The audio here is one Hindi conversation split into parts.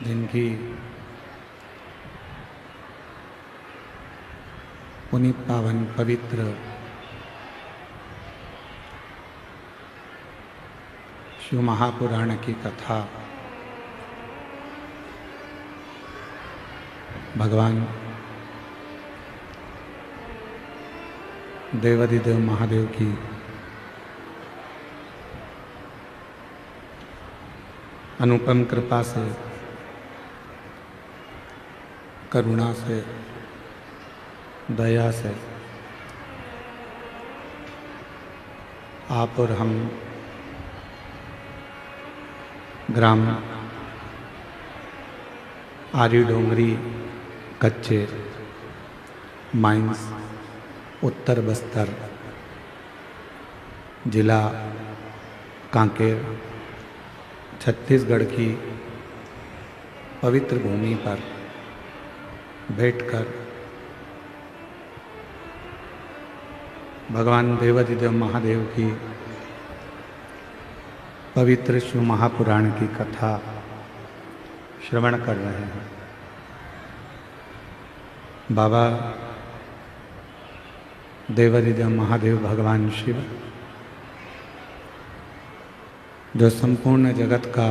जिनकी पुनीत पावन पवित्र शिव महापुराण की कथा भगवान देवाधिदेव महादेव की अनुपम कृपा से, करुणा से, दया से आप और हम ग्राम आरी डोंगरी कच्चे माइंस उत्तर बस्तर जिला कांकेर छत्तीसगढ़ की पवित्र भूमि पर बैठकर भगवान देवाधिदेव महादेव की पवित्र शिव महापुराण की कथा श्रवण कर रहे हैं। बाबा देवाधिदेव महादेव भगवान शिव जो संपूर्ण जगत का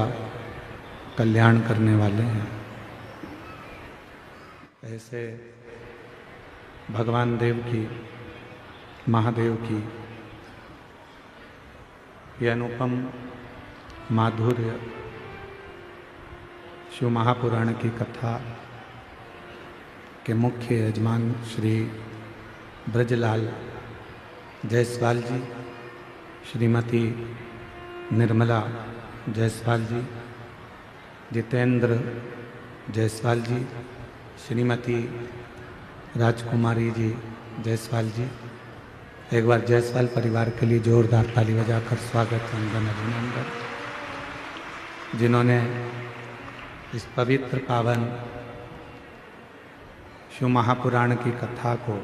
कल्याण करने वाले हैं, ऐसे भगवान देव की, महादेव की ये अनुपम माधुर्य शिव महापुराण की कथा के मुख्य यजमान श्री ब्रजलाल जायसवाल जी, श्रीमती निर्मला जायसवाल जी, जितेंद्र जायसवाल जी, श्रीमती राजकुमारी जी जायसवाल जी। एक बार जायसवाल परिवार के लिए जोरदार ताली बजाकर स्वागत वंदन अभिनंदन, जिन्होंने इस पवित्र पावन शिव महापुराण की कथा को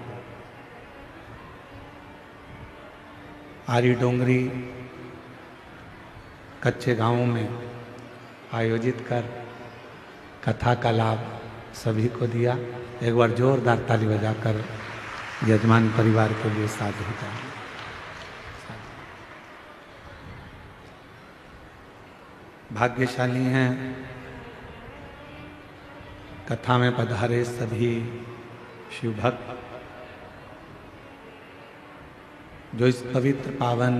आरी डोंगरी कच्चे गांवों में आयोजित कर कथा का लाभ सभी को दिया। एक बार जोरदार ताली बजाकर यजमान परिवार के लिए साधु होता है। भाग्यशाली हैं कथा में पधारे सभी शिव भक्त, जो इस पवित्र पावन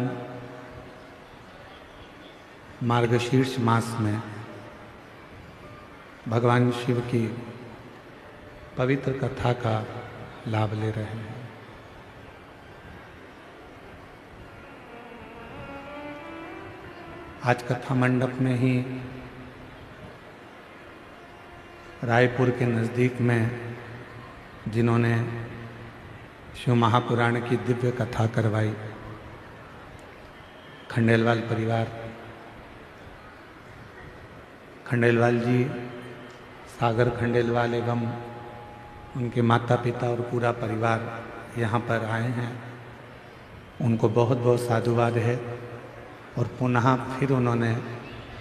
मार्गशीर्ष मास में भगवान शिव की पवित्र कथा का लाभ ले रहे हैं। आज कथा मंडप में ही रायपुर के नज़दीक में जिन्होंने शिव महापुराण की दिव्य कथा करवाई, खंडेलवाल परिवार, खंडेलवाल जी, सागर खंडेलवाल एवं उनके माता पिता और पूरा परिवार यहाँ पर आए हैं। उनको बहुत बहुत साधुवाद है और पुनः फिर उन्होंने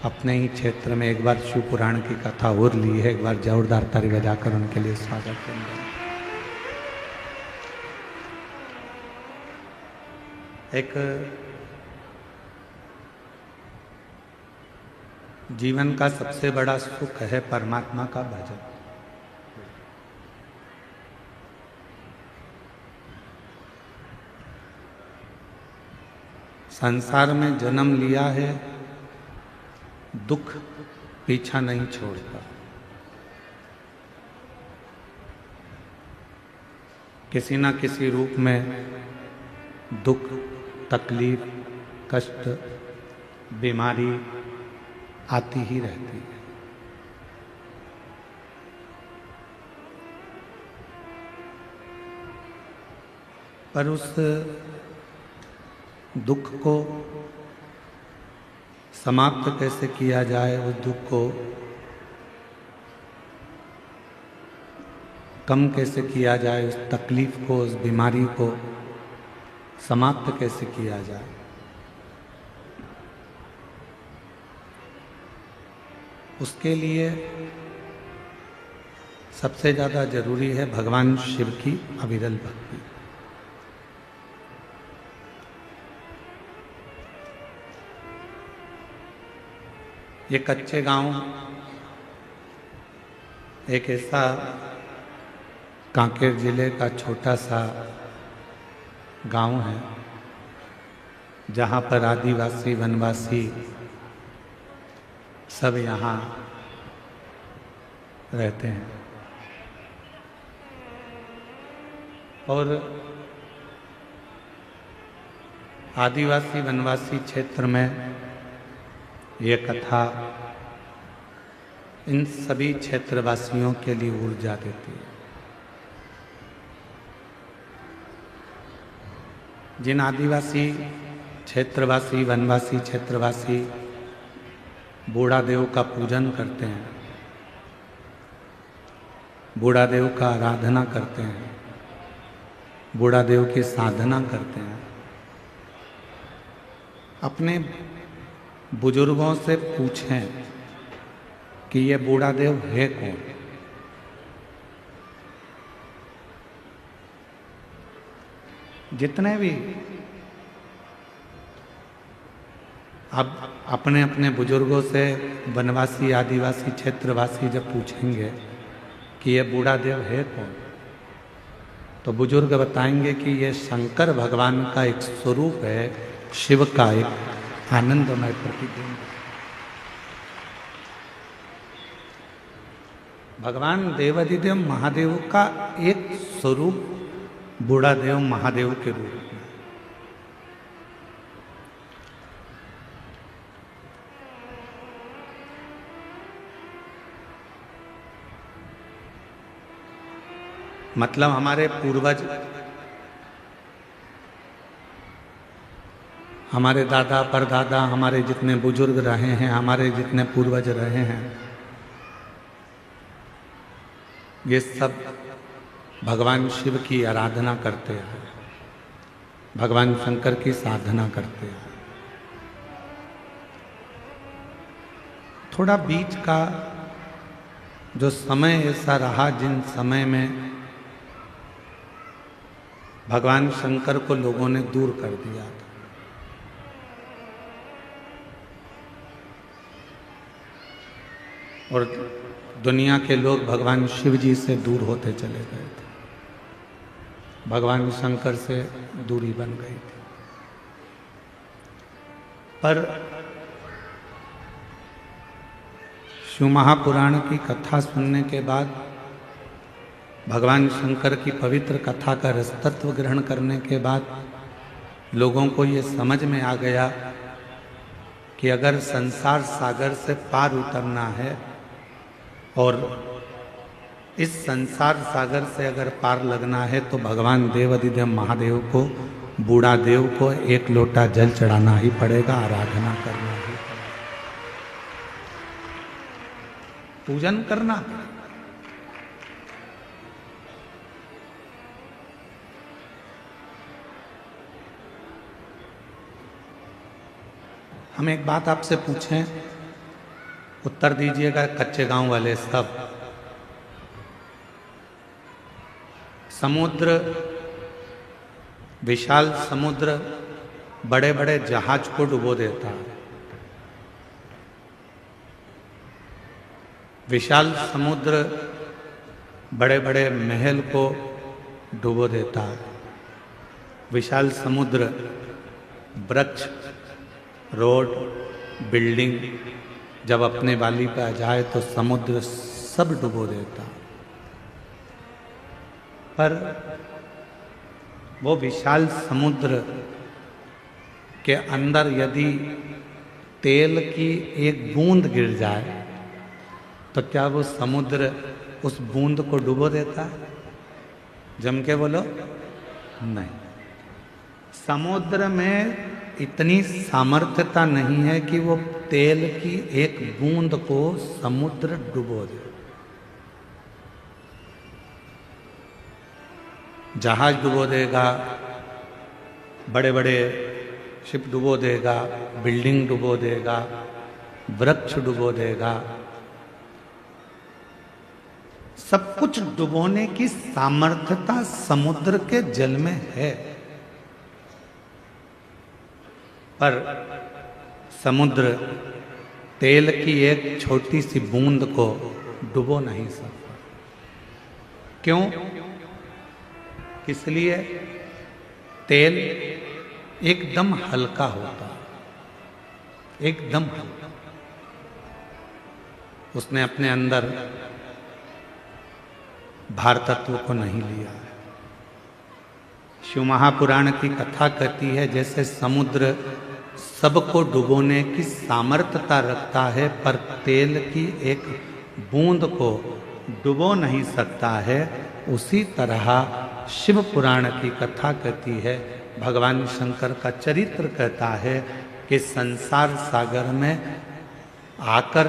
अपने ही क्षेत्र में एक बार शिव पुराण की कथा और ली है। एक बार जोरदार ताली बजाकर उनके लिए स्वागत करेंगे। एक जीवन का सबसे बड़ा सुख है परमात्मा का भजन। संसार में जन्म लिया है, दुख पीछा नहीं छोड़ता। किसी न किसी रूप में दुख, तकलीफ, कष्ट, बीमारी आती ही रहती है। पर उस दुख को समाप्त कैसे किया जाए, उस दुख को कम कैसे किया जाए, उस तकलीफ को, उस बीमारी को समाप्त कैसे किया जाए, उसके लिए सबसे ज़्यादा जरूरी है भगवान शिव की अविरल भक्ति। ये कच्चे गांव एक ऐसा कांकेर जिले का छोटा सा गांव है जहां पर आदिवासी वनवासी सब यहाँ रहते हैं। और आदिवासी वनवासी क्षेत्र में ये कथा इन सभी क्षेत्रवासियों के लिए ऊर्जा देती है। जिन आदिवासी क्षेत्रवासी वनवासी क्षेत्रवासी बूढ़ा देव का पूजन करते हैं, बूढ़ा देव का आराधना करते हैं, बूढ़ा देव की साधना करते हैं, अपने बुजुर्गों से पूछें कि ये बूढ़ा देव है कौन। जितने भी अब अपने अपने बुजुर्गों से वनवासी आदिवासी क्षेत्रवासी जब पूछेंगे कि ये बूढ़ा देव है कौन, तो बुजुर्ग बताएंगे कि ये शंकर भगवान का एक स्वरूप है, शिव का एक आनंदमय प्रतिबिंब। भगवान देवाधिदेव महादेव का एक स्वरूप बूढ़ा देव महादेव के रूप में। मतलब हमारे पूर्वज, हमारे दादा परदादा, हमारे जितने बुजुर्ग रहे हैं, हमारे जितने पूर्वज रहे हैं, ये सब भगवान शिव की आराधना करते हैं, भगवान शंकर की साधना करते हैं। थोड़ा बीच का जो समय ऐसा रहा जिन समय में भगवान शंकर को लोगों ने दूर कर दिया था, और दुनिया के लोग भगवान शिव जी से दूर होते चले गए थे, भगवान शंकर से दूरी बन गई थी। पर शिव महापुराण की कथा सुनने के बाद, भगवान शंकर की पवित्र कथा का रसतत्व ग्रहण करने के बाद लोगों को ये समझ में आ गया कि अगर संसार सागर से पार उतरना है और इस संसार सागर से अगर पार लगना है तो भगवान देवाधिदेव महादेव को, बूढ़ा देव को एक लोटा जल चढ़ाना ही पड़ेगा, आराधना करना ही पड़ेगा, पूजन करना। हम एक बात आपसे पूछें, उत्तर दीजिएगा कच्चे गांव वाले सब। समुद्र, विशाल समुद्र बड़े बड़े जहाज को डुबो देता है, विशाल समुद्र बड़े बड़े महल को डुबो देता है, विशाल समुद्र वृक्ष, रोड, बिल्डिंग जब अपने वाली पे आ जाए तो समुद्र सब डुबो देता। पर वो विशाल समुद्र के अंदर यदि तेल की एक बूंद गिर जाए तो क्या वो समुद्र उस बूंद को डुबो देता है? जम के बोलो, नहीं। समुद्र में इतनी सामर्थ्यता नहीं है कि वो तेल की एक बूंद को समुद्र डुबो दे। जहाज डुबो देगा, बड़े बड़े शिप डुबो देगा, बिल्डिंग डुबो देगा, वृक्ष डुबो देगा, सब कुछ डुबोने की सामर्थ्यता समुद्र के जल में है, पर समुद्र तेल की एक छोटी सी बूंद को डुबो नहीं सकता। क्यों? इसलिए तेल एकदम हल्का होता है, एकदम हल्का। उसने अपने अंदर भार तत्व को नहीं लिया है। शिव महापुराण की कथा कहती है जैसे समुद्र सबको डुबोने की सामर्थ्यता रखता है, पर तेल की एक बूंद को डुबो नहीं सकता है, उसी तरह शिव पुराण की कथा कहती है, भगवान शंकर का चरित्र कहता है कि संसार सागर में आकर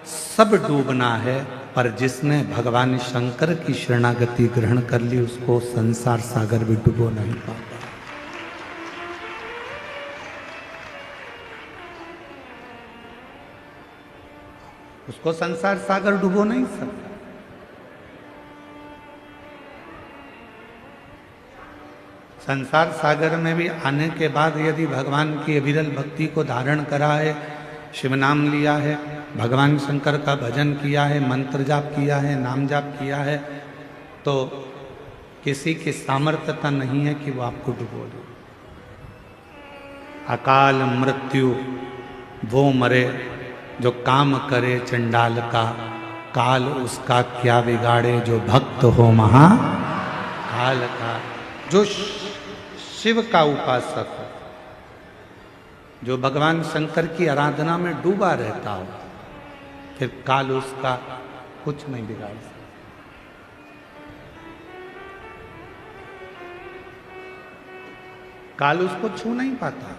सब डूबना है, पर जिसने भगवान शंकर की शरणागति ग्रहण कर ली उसको संसार सागर भी डुबो नहीं पाता। उसको संसार सागर डुबो नहीं सकता। संसार सागर में भी आने के बाद यदि भगवान की अविरल भक्ति को धारण करा है, शिव नाम लिया है, भगवान शंकर का भजन किया है, मंत्र जाप किया है, नाम जाप किया है, तो किसी की सामर्थ्यता नहीं है कि वो आपको डुबो दे। अकाल मृत्यु वो मरे जो काम करे चंडाल का, काल उसका क्या बिगाड़े जो भक्त हो महाकाल का। जो शिव का उपासक हो, जो भगवान शंकर की आराधना में डूबा रहता हो, फिर काल उसका कुछ नहीं बिगाड़ सकता। काल उसको छू नहीं पाता।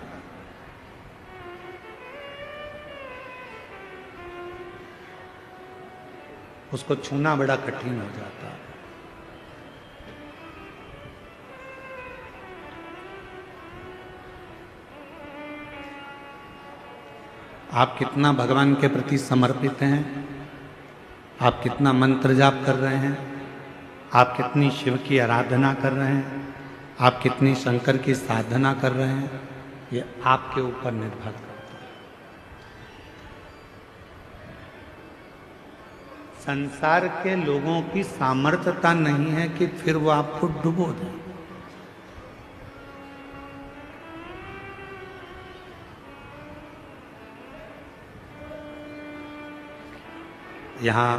उसको छूना बड़ा कठिन हो जाता है। आप कितना भगवान के प्रति समर्पित हैं, आप कितना मंत्र जाप कर रहे हैं, आप कितनी शिव की आराधना कर रहे हैं, आप कितनी शंकर की साधना कर रहे हैं, ये आपके ऊपर निर्भर करता है। संसार के लोगों की सामर्थ्यता नहीं है कि फिर वो आपको डुबो दे। यहाँ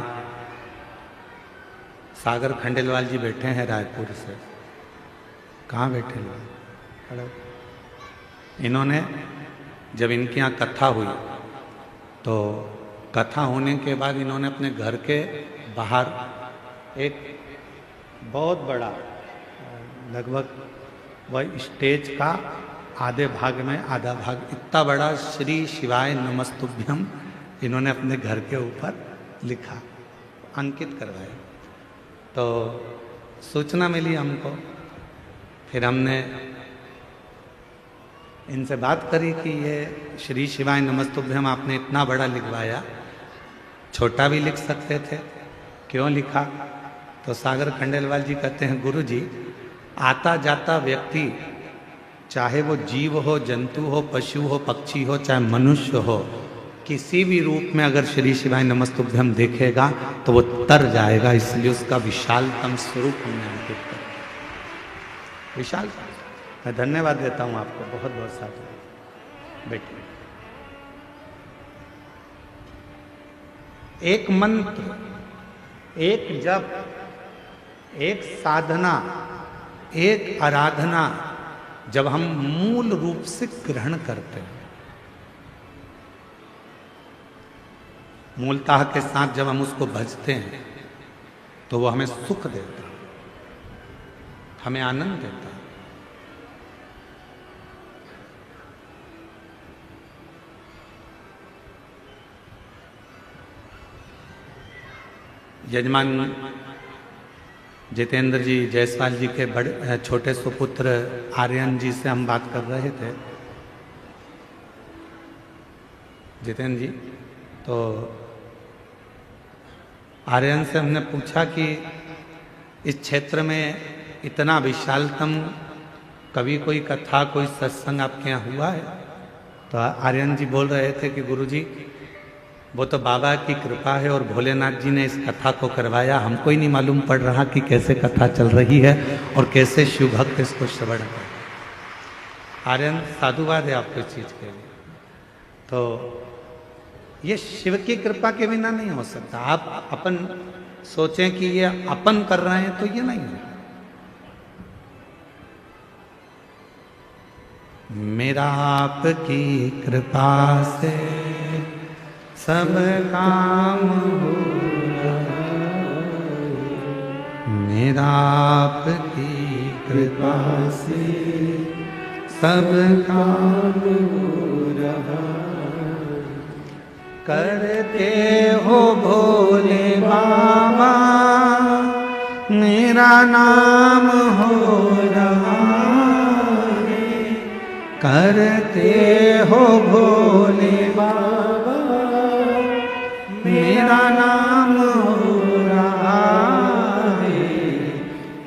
सागर खंडेलवाल जी बैठे हैं रायपुर से। कहाँ बैठे हैं? इन्होंने जब इनके यहाँ कथा हुई तो कथा होने के बाद इन्होंने अपने घर के बाहर एक बहुत बड़ा, लगभग वह स्टेज का आधे भाग में आधा भाग इतना बड़ा श्री शिवाय नमस्तुभ्यम इन्होंने अपने घर के ऊपर लिखा, अंकित करवाया। तो सूचना मिली हमको, फिर हमने इनसे बात करी कि ये श्री शिवाय नमस्तुभ्यम आपने इतना बड़ा लिखवाया, छोटा भी लिख सकते थे, क्यों लिखा? तो सागर खंडेलवाल जी कहते हैं, गुरु जी, आता जाता व्यक्ति चाहे वो जीव हो, जंतु हो, पशु हो, पक्षी हो, चाहे मनुष्य हो, किसी भी रूप में अगर श्री शिवाय नमस्तुभ्यम देखेगा तो वो तर जाएगा, इसलिए उसका विशालतम स्वरूप हमने अंकित कर। विशाल, मैं धन्यवाद देता हूँ आपको, बहुत बहुत साथ। बैठिए। एक मंत्र, एक जप, एक साधना, एक आराधना जब हम मूल रूप से ग्रहण करते हैं, मूलतः के साथ जब हम उसको भजते हैं तो वो हमें सुख देता है, हमें आनंद देता है। यजमान जितेंद्र जी जायसवाल जी के बड़े छोटे सुपुत्र आर्यन जी से हम बात कर रहे थे। जितेंद्र जी, तो आर्यन से हमने पूछा कि इस क्षेत्र में इतना विशालतम कभी कोई कथा कोई सत्संग आपके यहाँ हुआ है? तो आर्यन जी बोल रहे थे कि गुरुजी वो तो बाबा की कृपा है और भोलेनाथ जी ने इस कथा को करवाया, हमको ही नहीं मालूम पड़ रहा कि कैसे कथा चल रही है और कैसे शिव भक्त इसको श्रवण कर। आर्यन साधुवाद है आपको इस चीज के लिए। तो ये शिव की कृपा के बिना नहीं हो सकता। आप अपन सोचें कि ये अपन कर रहे हैं तो ये नहीं है। मेरा आपकी कृपा से सब काम हो रहा, मेरा आपकी कृपा से सब काम हो रहा। करते हो भोले बाबा मेरा नाम हो रहा है, करते हो भोले बाबा मेरा नाम हो रहा है।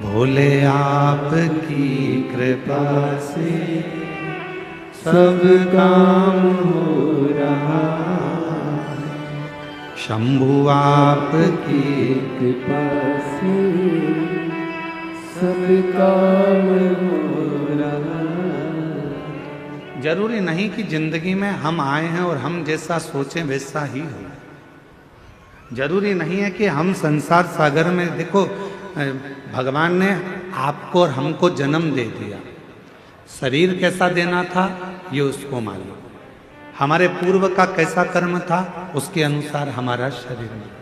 भोले आपकी कृपा से सब काम हो रहा, शंभु आपकी कृपा से सब काम हो रहा। जरूरी नहीं कि जिंदगी में हम आए हैं और हम जैसा सोचें वैसा ही हो। जरूरी नहीं है कि हम संसार सागर में, देखो भगवान ने आपको और हमको जन्म दे दिया, शरीर कैसा देना था ये उसको मालूम, हमारे पूर्व का कैसा कर्म था उसके अनुसार हमारा शरीर मिला।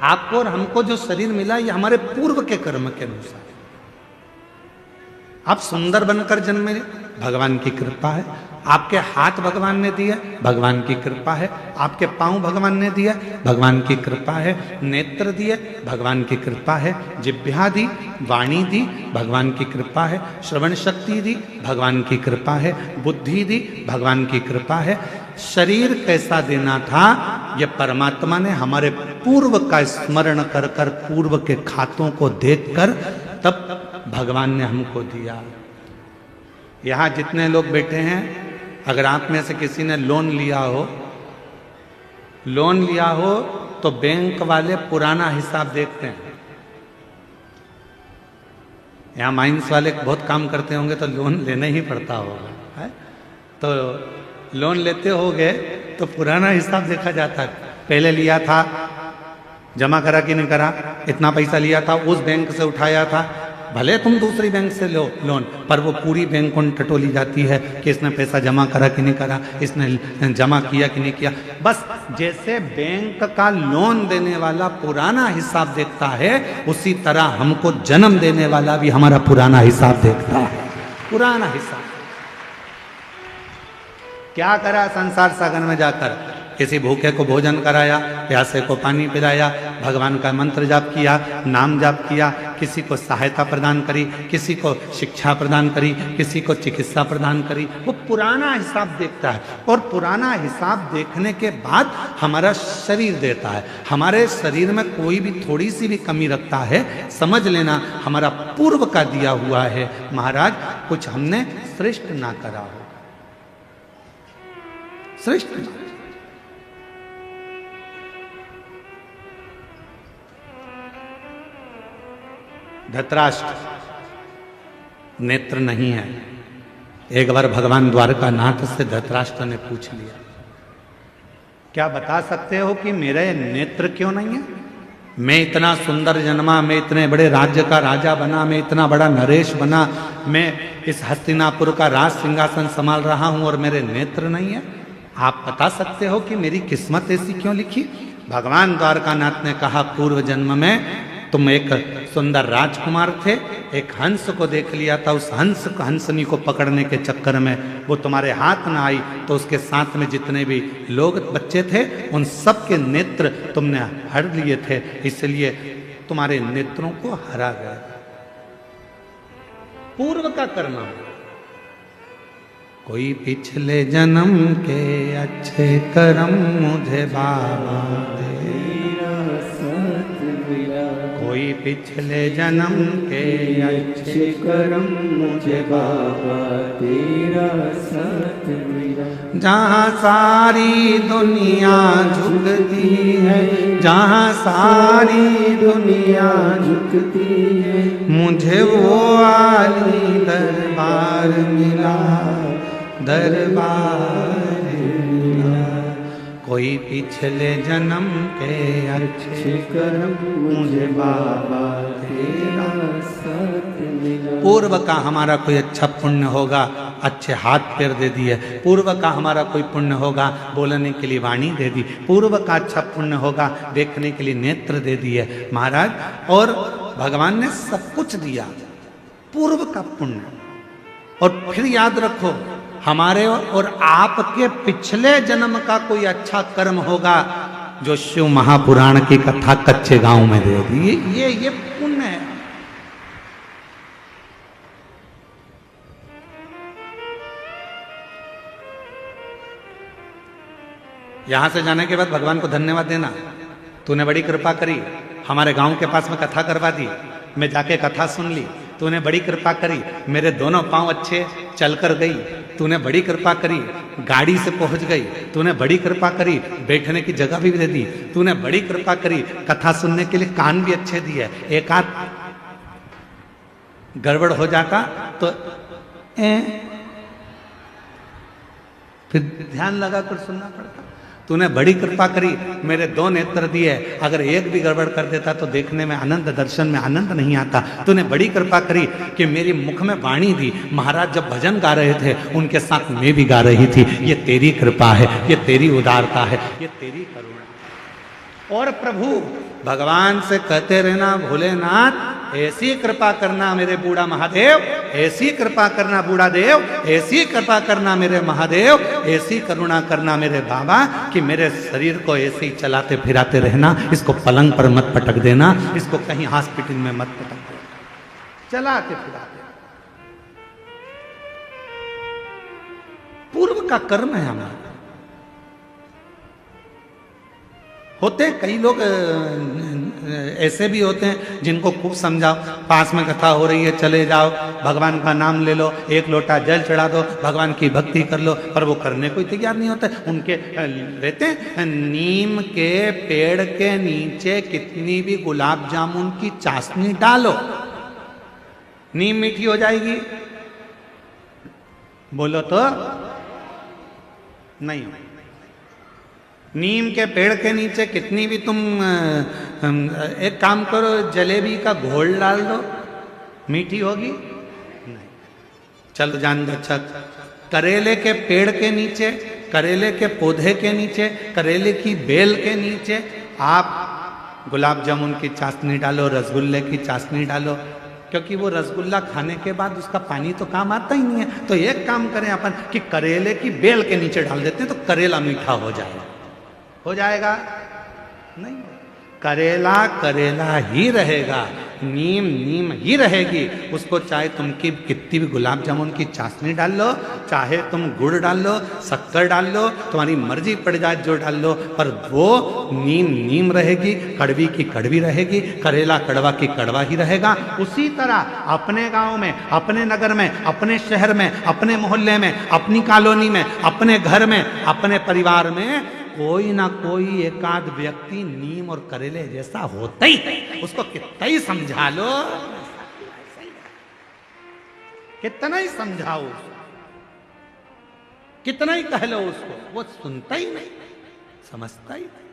आपको और हमको जो शरीर मिला ये हमारे पूर्व के कर्म के अनुसार। आप सुंदर बनकर जन्मे, भगवान की कृपा है। आपके हाथ भगवान ने दिए, भगवान की कृपा है। आपके पांव भगवान ने दिए, भगवान की कृपा है। नेत्र दिए, भगवान की कृपा है। जिह्वा दी, वाणी दी, भगवान की कृपा है। श्रवण शक्ति दी, भगवान की कृपा है। बुद्धि दी, भगवान की कृपा है। शरीर कैसा देना था ये परमात्मा ने हमारे पूर्व का स्मरण कर कर, पूर्व के खातों को देखकर तब भगवान ने हमको दिया। यहां जितने लोग बैठे हैं, अगर आप में से किसी ने लोन लिया हो तो बैंक वाले पुराना हिसाब देखते हैं। यहां माइंस वाले बहुत काम करते होंगे तो लोन लेना ही पड़ता होगा, है? तो लोन लेते होगे तो पुराना हिसाब देखा जाता है। पहले लिया था, जमा करा कि नहीं करा, इतना पैसा लिया था, उस बैंक से उठाया था। भले तुम दूसरी बैंक से लो लोन, पर वो पूरी बैंक उन टटोली जाती है कि इसने पैसा जमा करा कि नहीं करा, इसने जमा किया कि नहीं किया। बस जैसे बैंक का लोन देने वाला पुराना हिसाब देखता है, उसी तरह हमको जन्म देने वाला भी हमारा पुराना हिसाब देखता है। पुराना हिसाब क्या करा संसार सागर में जाकर, किसी भूखे को भोजन कराया, प्यासे को पानी पिलाया, भगवान का मंत्र जाप किया, नाम जाप किया, किसी को सहायता प्रदान करी, किसी को शिक्षा प्रदान करी, किसी को चिकित्सा प्रदान करी। वो पुराना हिसाब देखता है और पुराना हिसाब देखने के बाद हमारा शरीर देता है। हमारे शरीर में कोई भी थोड़ी सी भी कमी रखता है, समझ लेना हमारा पूर्व का दिया हुआ है। महाराज कुछ हमने श्रेष्ठ ना करा हो, श्रेष्ठ धृतराष्ट्र नेत्र नहीं है। एक बार भगवान द्वारका नाथ से धृतराष्ट्र ने पूछ लिया, क्या बता सकते हो कि मेरे नेत्र क्यों नहीं है? मैं इतना सुंदर जन्मा, मैं इतने बड़े राज्य का राजा बना, मैं इतना बड़ा नरेश बना, मैं इस हस्तिनापुर का राज सिंहासन संभाल रहा हूं और मेरे नेत्र नहीं है। आप बता सकते हो कि मेरी किस्मत ऐसी क्यों लिखी? भगवान द्वारकानाथ ने कहा, पूर्व जन्म में तुम एक सुंदर राजकुमार थे, एक हंस को देख लिया था, उस हंसनी को पकड़ने के चक्कर में वो तुम्हारे हाथ ना आई तो उसके साथ में जितने भी लोग बच्चे थे उन सब के नेत्र तुमने हर लिए थे, इसलिए तुम्हारे नेत्रों को हरा गया। पूर्व का करना कोई पिछले जन्म के अच्छे कर्म मुझे बाबा तेरा साथ मिला। कोई पिछले जन्म के अच्छे कर्म मुझे बाबा तेरा साथ मिला। जहाँ सारी दुनिया झुकती है, जहाँ सारी दुनिया झुकती है, मुझे वो आली दरबार मिला, दरबार मिला। कोई पिछले जन्म के अच्छे कर्म मुझे बाबा तेरा साथ मिला। पूर्व का हमारा कोई अच्छा पुण्य होगा, अच्छे हाथ पैर दे दिए। पूर्व का हमारा कोई पुण्य होगा, बोलने के लिए वाणी दे दी। पूर्व का अच्छा पुण्य होगा, देखने के लिए नेत्र दे दिए महाराज। और भगवान ने सब कुछ दिया, पूर्व का पुण्य। और फिर याद रखो, हमारे और आपके पिछले जन्म का कोई अच्छा कर्म होगा जो शिव महापुराण की कथा कच्चे गांव में दे दी। ये पुण्य है। यहां से जाने के बाद भगवान को धन्यवाद देना, तूने बड़ी कृपा करी, हमारे गांव के पास में कथा करवा दी, मैं जाके कथा सुन ली, तूने बड़ी कृपा करी, मेरे दोनों पांव अच्छे चलकर गई, तूने बड़ी कृपा करी, गाड़ी से पहुंच गई, तूने बड़ी कृपा करी, बैठने की जगह भी दे दी, तूने बड़ी कृपा करी, कथा सुनने के लिए कान भी अच्छे दिए। एक आध गड़बड़ हो जाता तो फिर ध्यान लगा कर सुनना पड़ता। तूने बड़ी कृपा करी, मेरे दो नेत्र दिए, अगर एक भी गड़बड़ कर देता तो देखने में आनंद, दर्शन में आनंद नहीं आता। तूने बड़ी कृपा करी कि मेरी मुख में वाणी दी, महाराज जब भजन गा रहे थे उनके साथ मैं भी गा रही थी। ये तेरी कृपा है, ये तेरी उदारता है, ये तेरी करुणा। और प्रभु भगवान से कहते रहना, भोलेनाथ ऐसी कृपा करना मेरे बूढ़ा महादेव, ऐसी कृपा करना बूढ़ा देव, ऐसी कृपा करना मेरे महादेव, ऐसी करुणा करना मेरे बाबा कि मेरे शरीर को ऐसे ही चलाते फिराते रहना, इसको पलंग पर मत पटक देना, इसको कहीं हॉस्पिटल में मत पटक देना, चलाते फिराते। पूर्व का कर्म है हमारा। होते हैं कई लोग ऐसे भी होते हैं जिनको खूब समझाओ, पास में कथा हो रही है चले जाओ, भगवान का नाम ले लो, एक लोटा जल चढ़ा दो, भगवान की भक्ति कर लो, पर वो करने को तैयार नहीं होते। उनके रहते हैं, नीम के पेड़ के नीचे कितनी भी गुलाब जामुन की चाशनी डालो, नीम मीठी हो जाएगी? बोलो तो नहीं। नीम के पेड़ के नीचे कितनी भी तुम एक काम करो, जलेबी का घोल डाल दो, मीठी होगी? नहीं। चलो जान दो। अच्छा, करेले के पेड़ के नीचे, करेले के पौधे के नीचे, करेले की बेल के नीचे आप गुलाब जामुन की चाशनी डालो, रसगुल्ले की चाशनी डालो, क्योंकि वो रसगुल्ला खाने के बाद उसका पानी तो काम आता ही नहीं है। तो एक काम करें अपन कि करेले की बेल के नीचे डाल देते हैं, तो करेला मीठा हो जाएगा। हो जाएगा? नहीं, करेला करेला ही रहेगा, नीम नीम ही रहेगी। उसको चाहे तुम की कितनी भी गुलाब जामुन की चाशनी डाल लो, चाहे तुम गुड़ डाल लो, शक्कर डाल लो, तुम्हारी मर्जी पड़ जाए जो डाल लो, पर वो नीम नीम रहेगी, कड़वी की कड़वी रहेगी, करेला कड़वा की कड़वा ही रहेगा। उसी तरह अपने गांव में, अपने नगर में, अपने शहर में, अपने मोहल्ले में, अपनी कॉलोनी में, अपने घर में, अपने परिवार में कोई ना कोई एकाध व्यक्ति नीम और करेले जैसा होता ही है। उसको कितना ही समझा लो, कितना ही समझाओ, कितना ही कह लो उसको, वो सुनता ही नहीं, समझता ही नहीं।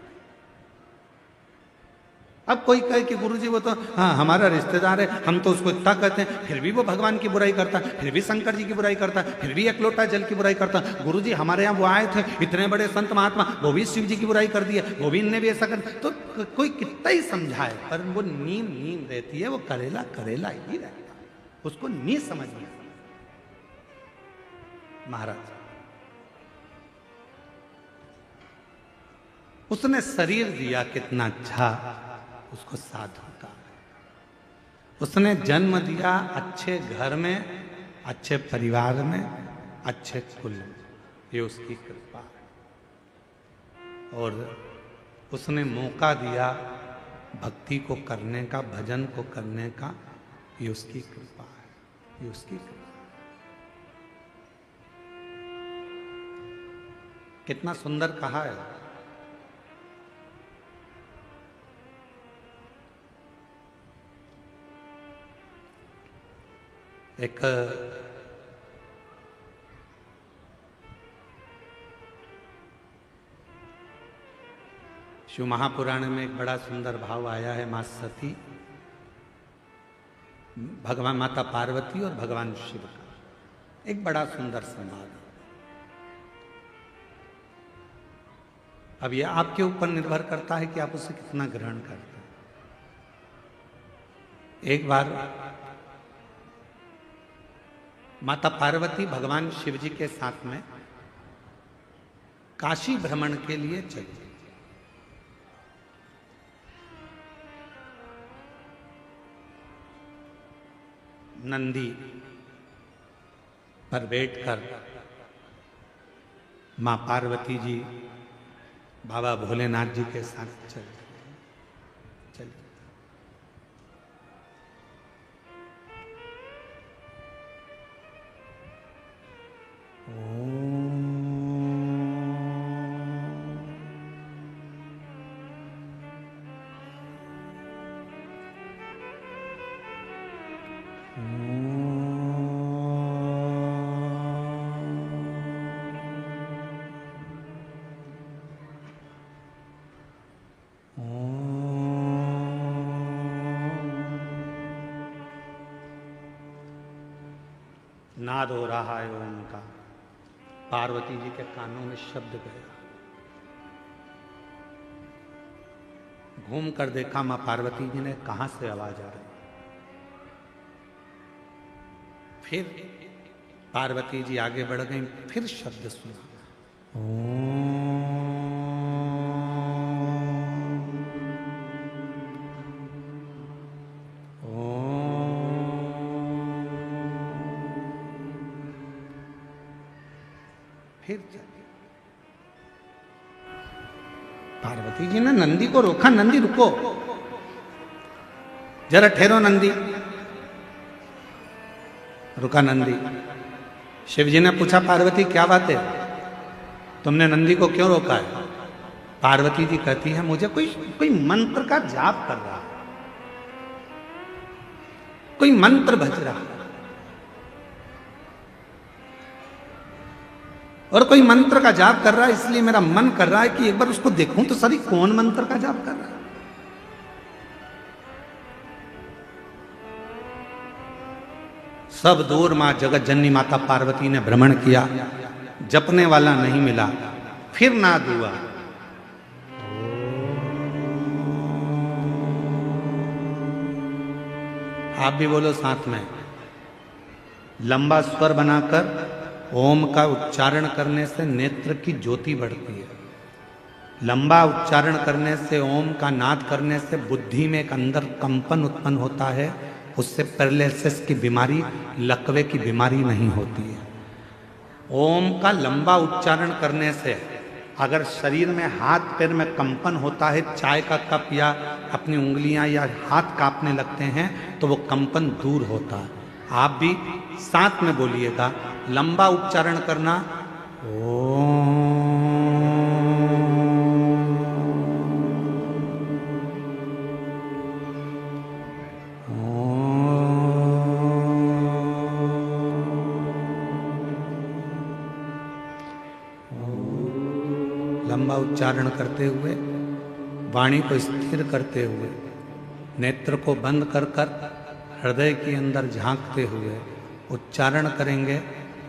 अब कोई कहे कि गुरुजी वो तो हाँ हमारा रिश्तेदार है, हम तो उसको इतना कहते हैं, फिर भी वो भगवान की बुराई करता, फिर भी शंकर जी की बुराई करता, फिर भी एक लोटा जल की बुराई करता। गुरुजी हमारे यहाँ वो आए थे, इतने बड़े संत महात्मा, वो भी शिव जी की बुराई कर दिया, वो भी इनने भी ऐसा कर। तो कोई कितना ही समझाए, पर वो नीम नीम रहती है, वो करेला करेला ही रहता, उसको नहीं समझ में। महाराज उसने शरीर दिया कितना अच्छा, उसको साधु का। उसने जन्म दिया अच्छे घर में, अच्छे परिवार में, अच्छे कुल, ये उसकी कृपा है। और उसने मौका दिया भक्ति को करने का, भजन को करने का, ये उसकी कृपा है, ये उसकी कृपा। कितना सुंदर कहा है। एक शिव महापुराण में एक बड़ा सुंदर भाव आया है। मां सती, भगवान माता पार्वती और भगवान शिव का एक बड़ा सुंदर संवाद। अब ये आपके ऊपर निर्भर करता है कि आप उसे कितना ग्रहण करते हैं। एक बार माता पार्वती भगवान शिव जी के साथ में काशी भ्रमण के लिए चली। नंदी पर बैठकर मां पार्वती जी बाबा भोलेनाथ जी के साथ चल। नाद हो रहा है ओम का। पार्वती जी के कानों में शब्द गया। घूम कर देखा मां पार्वती जी ने, कहां से आवाज आ रही। फिर पार्वती जी आगे बढ़ गई, फिर शब्द सुना, फिर पार्वती जी ने नंदी को रोका, नंदी रुको, जरा ठहरो नंदी। रुका नंदी। शिव जी ने पूछा, पार्वती क्या बात है, तुमने नंदी को क्यों रोका है? पार्वती जी कहती है, मुझे कोई मंत्र का जाप कर रहा, कोई मंत्र भज रहा, और कोई मंत्र का जाप कर रहा है, इसलिए मेरा मन कर रहा है कि एक बार उसको देखूं तो सही, कौन मंत्र का जाप कर रहा है। सब दूर मां जगत जननी माता पार्वती ने भ्रमण किया, जपने वाला नहीं मिला। फिर नाद हुआ, आप भी बोलो साथ में। लंबा स्वर बनाकर ओम का उच्चारण करने से नेत्र की ज्योति बढ़ती है। लंबा उच्चारण करने से, ओम का नाद करने से बुद्धि में एक अंदर कंपन उत्पन्न होता है। उससे पैरालिसिस की बीमारी, लकवे की बीमारी नहीं होती है। ओम का लंबा उच्चारण करने से अगर शरीर में, हाथ पैर में कंपन होता है, चाय का कप या अपनी उंगलियां या हाथ कांपने लगते हैं, तो वो कंपन दूर होता है। आप भी साथ में बोलिएगा, लंबा उच्चारण करना, ओम। लंबा उच्चारण करते हुए, वाणी को स्थिर करते हुए, नेत्र को बंद कर कर हृदय के अंदर झांकते हुए उच्चारण करेंगे।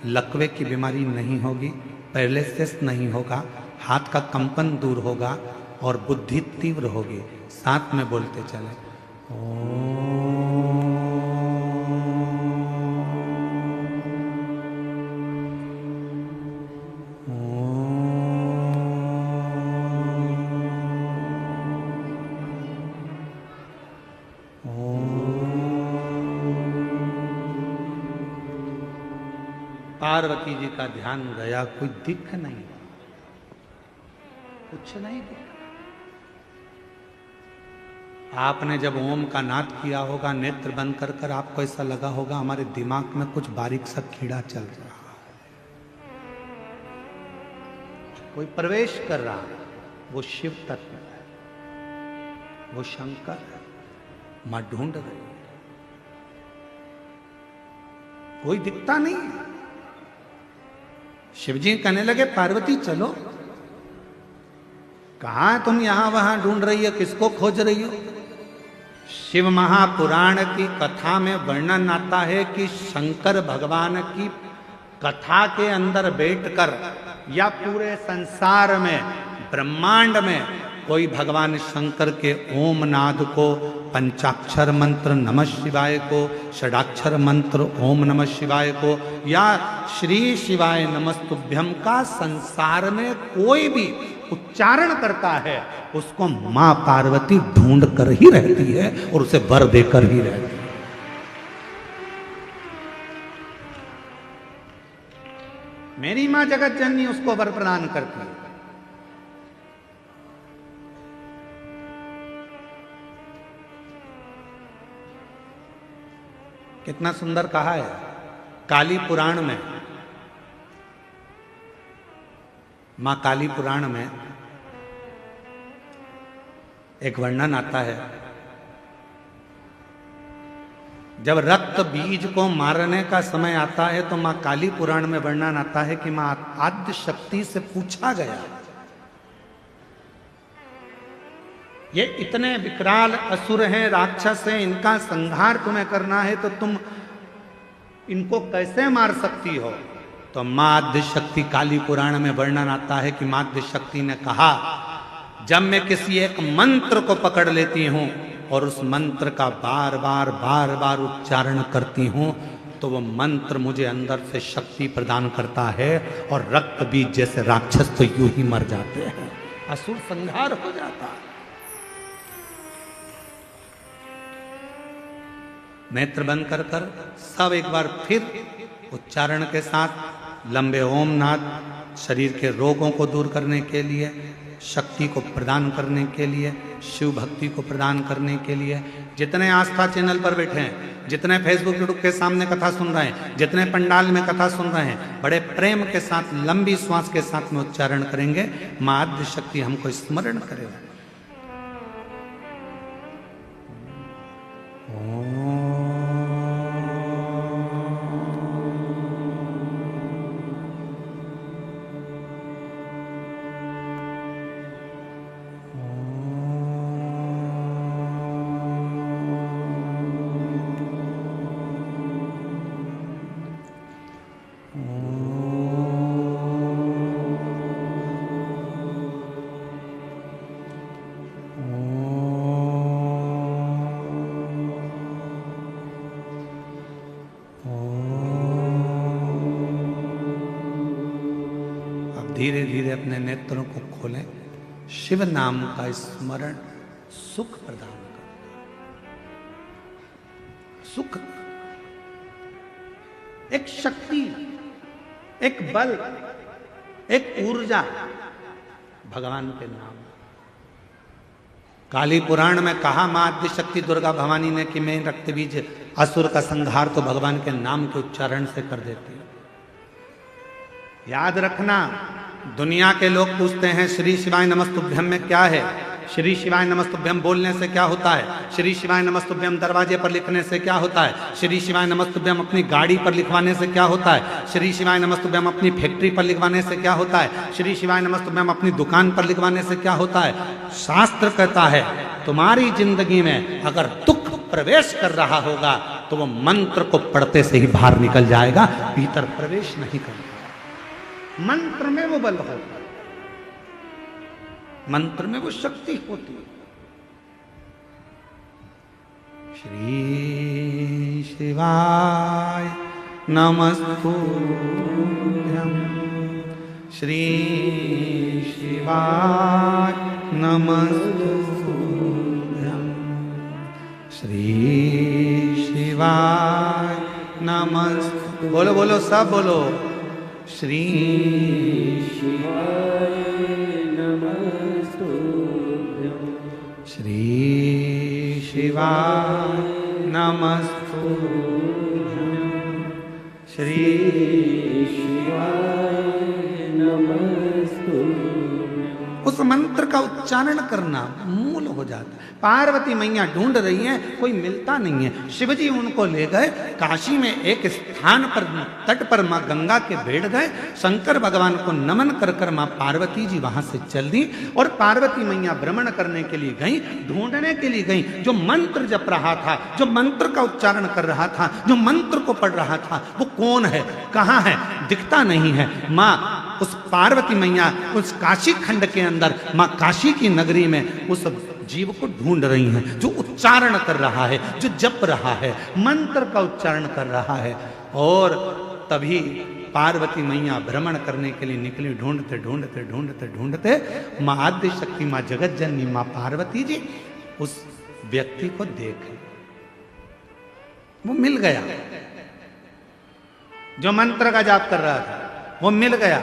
लकवे की बीमारी नहीं होगी, पैरालिसिस नहीं होगा, हाथ का कंपन दूर होगा और बुद्धि तीव्र होगी। साथ में बोलते चले, पार्वती जी का ध्यान गया, कोई दिख नहीं, कुछ नहीं दिखा। आपने जब ओम का नाद किया होगा, नेत्र बंद कर कर आपको ऐसा लगा होगा हमारे दिमाग में कुछ बारीक सा कीड़ा चल रहा है, कोई प्रवेश कर रहा है। वो शिव तत्व है, वो शंकर है, मां ढूंढ रही है, कोई दिखता नहीं। शिवजी कहने लगे पार्वती चलो, कहां तुम यहां वहां ढूंढ रही हो, किसको खोज रही हो? शिव महापुराण की कथा में वर्णन आता है कि शंकर भगवान की कथा के अंदर बैठकर या पूरे संसार में, ब्रह्मांड में कोई भगवान शंकर के ओम नाद को, पंचाक्षर मंत्र नमः शिवाय को, षडाक्षर मंत्र ओम नमः शिवाय को या श्री शिवाय नमस्तुभ्यम का संसार में कोई भी उच्चारण करता है, उसको मां पार्वती ढूंढ कर ही रहती है और उसे वर देकर ही रहती है। मेरी मां जगत जननी उसको वर प्रदान करती है। कितना सुंदर कहा है काली पुराण में। मां काली पुराण में एक वर्णन आता है, जब रक्त बीज को मारने का समय आता है तो मां काली पुराण में वर्णन आता है कि मां आद्य शक्ति से पूछा गया, ये इतने विकराल असुर हैं, राक्षस हैं, इनका संहार तुम्हें करना है तो तुम इनको कैसे मार सकती हो? तो मां आद्य शक्ति, काली पुराण में वर्णन आता है कि मां आद्य शक्ति ने कहा, जब मैं किसी एक मंत्र को पकड़ लेती हूं और उस मंत्र का बार बार उच्चारण करती हूं तो वो मंत्र मुझे अंदर से शक्ति प्रदान करता है और रक्त बीज जैसे राक्षस तो यूं ही मर जाते हैं, असुर संहार हो जाता है। नेत्र बंद कर कर सब एक बार फिर उच्चारण के साथ लंबे ओम नाद, शरीर के रोगों को दूर करने के लिए, शक्ति को प्रदान करने के लिए, शिव भक्ति को प्रदान करने के लिए, जितने आस्था चैनल पर बैठे हैं, जितने फेसबुक यूट्यूब के सामने कथा सुन रहे हैं, जितने पंडाल में कथा सुन रहे हैं, बड़े प्रेम के साथ लंबी श्वास के साथ में उच्चारण करेंगे, मां आद्य शक्ति हमको स्मरण करेगा। धीरे धीरे अपने नेत्रों को खोलें। शिव नाम का स्मरण सुख प्रदान करता, सुख, एक शक्ति, एक बल, एक ऊर्जा भगवान के नाम। काली पुराण में कहा मां आद्य शक्ति दुर्गा भवानी ने कि मैं रक्त बीज असुर का संहार तो भगवान के नाम के उच्चारण से कर देती हूं। याद रखना, दुनिया के लोग पूछते हैं श्री शिवाय नमस्तुभ्यम में क्या है, श्री शिवाय नमस्तुभ्यम बोलने से क्या होता है, श्री शिवाय नमस्तुभ्यम दरवाजे पर लिखने से क्या होता है, श्री शिवाय नमस्तुभ्यम अपनी गाड़ी पर लिखवाने से क्या होता है, श्री शिवाय नमस्तुभ्यम अपनी फैक्ट्री पर लिखवाने से क्या होता है, श्री शिवाय नमस्तुभ्यम अपनी दुकान पर लिखवाने से क्या होता है। शास्त्र कहता है तुम्हारी जिंदगी में अगर दुख प्रवेश कर रहा होगा तो वो मंत्र को पढ़ते से ही बाहर निकल जाएगा, भीतर प्रवेश नहीं करता। मंत्र में वो बल होता है, मंत्र में वो शक्ति होती है। श्री शिवाय नमस्तुभ्यम, श्री शिवाय नमस्तुभ्यम, श्री शिवाय नमस्तुभ्यम। बोलो बोलो सब बोलो, श्री शिवाय नमस्तुभ्यं। श्री शिवाय नमस्तुभ्यं। श्री शिवाय नमस्तुभ्यं। उस मंत्र का उच्चारण करना मूल हो जाता है। पार्वती मैया ढूंढ रही हैं, कोई मिलता नहीं है। शिवजी उनको ले गए काशी में एक स्थान पर, तट पर माँ गंगा के बैठ गए। शंकर भगवान को नमन कर कर माँ पार्वती जी वहां से चल दी और पार्वती मैया भ्रमण करने के लिए गई, ढूंढने के लिए गई। जो मंत्र जप रहा था, जो मंत्र का उच्चारण कर रहा था, जो मंत्र को पढ़ रहा था, वो कौन है, कहाँ है, दिखता नहीं है। माँ उस पार्वती मैया उस काशी खंड के अंदर, माँ काशी की नगरी में उस जीव को ढूंढ रही हैं, जो उच्चारण कर रहा है, जो जप रहा है, मंत्र का उच्चारण कर रहा है। और तभी पार्वती मैया भ्रमण करने के लिए निकली। ढूंढते ढूंढते ढूंढते ढूंढते माँ आद्य शक्ति, माँ जगत जननी, माँ पार्वती जी उस व्यक्ति को देख, वो मिल गया। जो मंत्र का जाप कर रहा था वो मिल गया,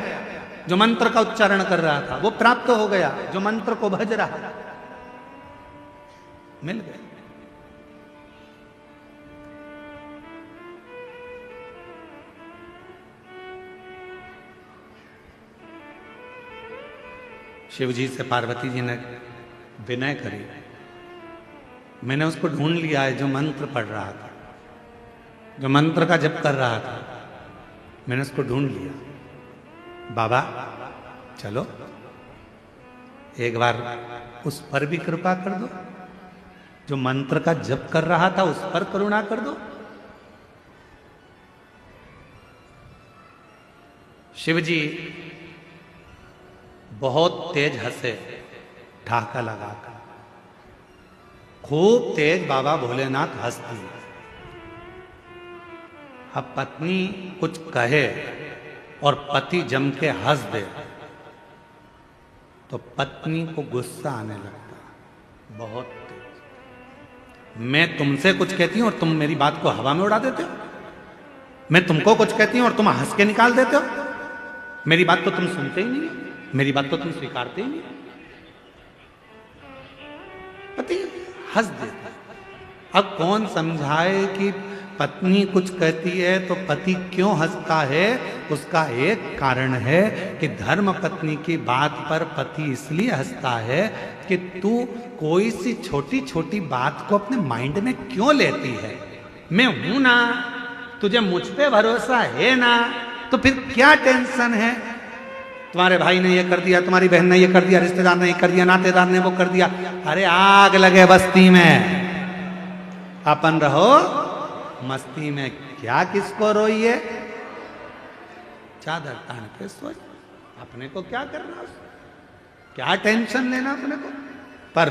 जो मंत्र का उच्चारण कर रहा था वो प्राप्त हो गया, जो मंत्र को भज रहा था मिल गया। शिव जी से पार्वती जी ने विनय करी, मैंने उसको ढूंढ लिया है जो मंत्र पढ़ रहा था, जो मंत्र का जप कर रहा था, मैंने उसको ढूंढ लिया। बाबा चलो एक बार उस पर भी कृपा कर दो, जो मंत्र का जप कर रहा था उस पर करुणा कर दो। शिवजी बहुत तेज हंसे, ठाका लगाकर खूब तेज बाबा भोलेनाथ हंस दिए। अब पत्नी कुछ कहे और पति जम के हंस दे तो पत्नी को गुस्सा आने लगता बहुत तेज। मैं तुमसे कुछ कहती हूं और तुम मेरी बात को हवा में उड़ा देते हो। मैं तुमको कुछ कहती हूं और तुम हंस के निकाल देते हो। मेरी बात तो तुम सुनते ही नहीं, मेरी बात तो तुम स्वीकारते ही नहीं। पति हंस देता। अब कौन समझाए कि पत्नी कुछ कहती है तो पति क्यों हंसता है? उसका एक कारण है कि धर्म पत्नी की बात पर पति इसलिए हंसता है कि तू कोई सी छोटी छोटी बात को अपने माइंड में क्यों लेती है। मैं हूं ना, तुझे मुझ पे भरोसा है ना, तो फिर क्या टेंशन है? तुम्हारे भाई ने ये कर दिया, तुम्हारी बहन ने ये कर दिया, रिश्तेदार ने ये कर दिया, नातेदार ने वो कर दिया। अरे आग लगे बस्ती में, अपन रहो मस्ती में। क्या किसको रोइए, चादर तान के सोच। अपने को क्या करना, क्या टेंशन लेना अपने को। पर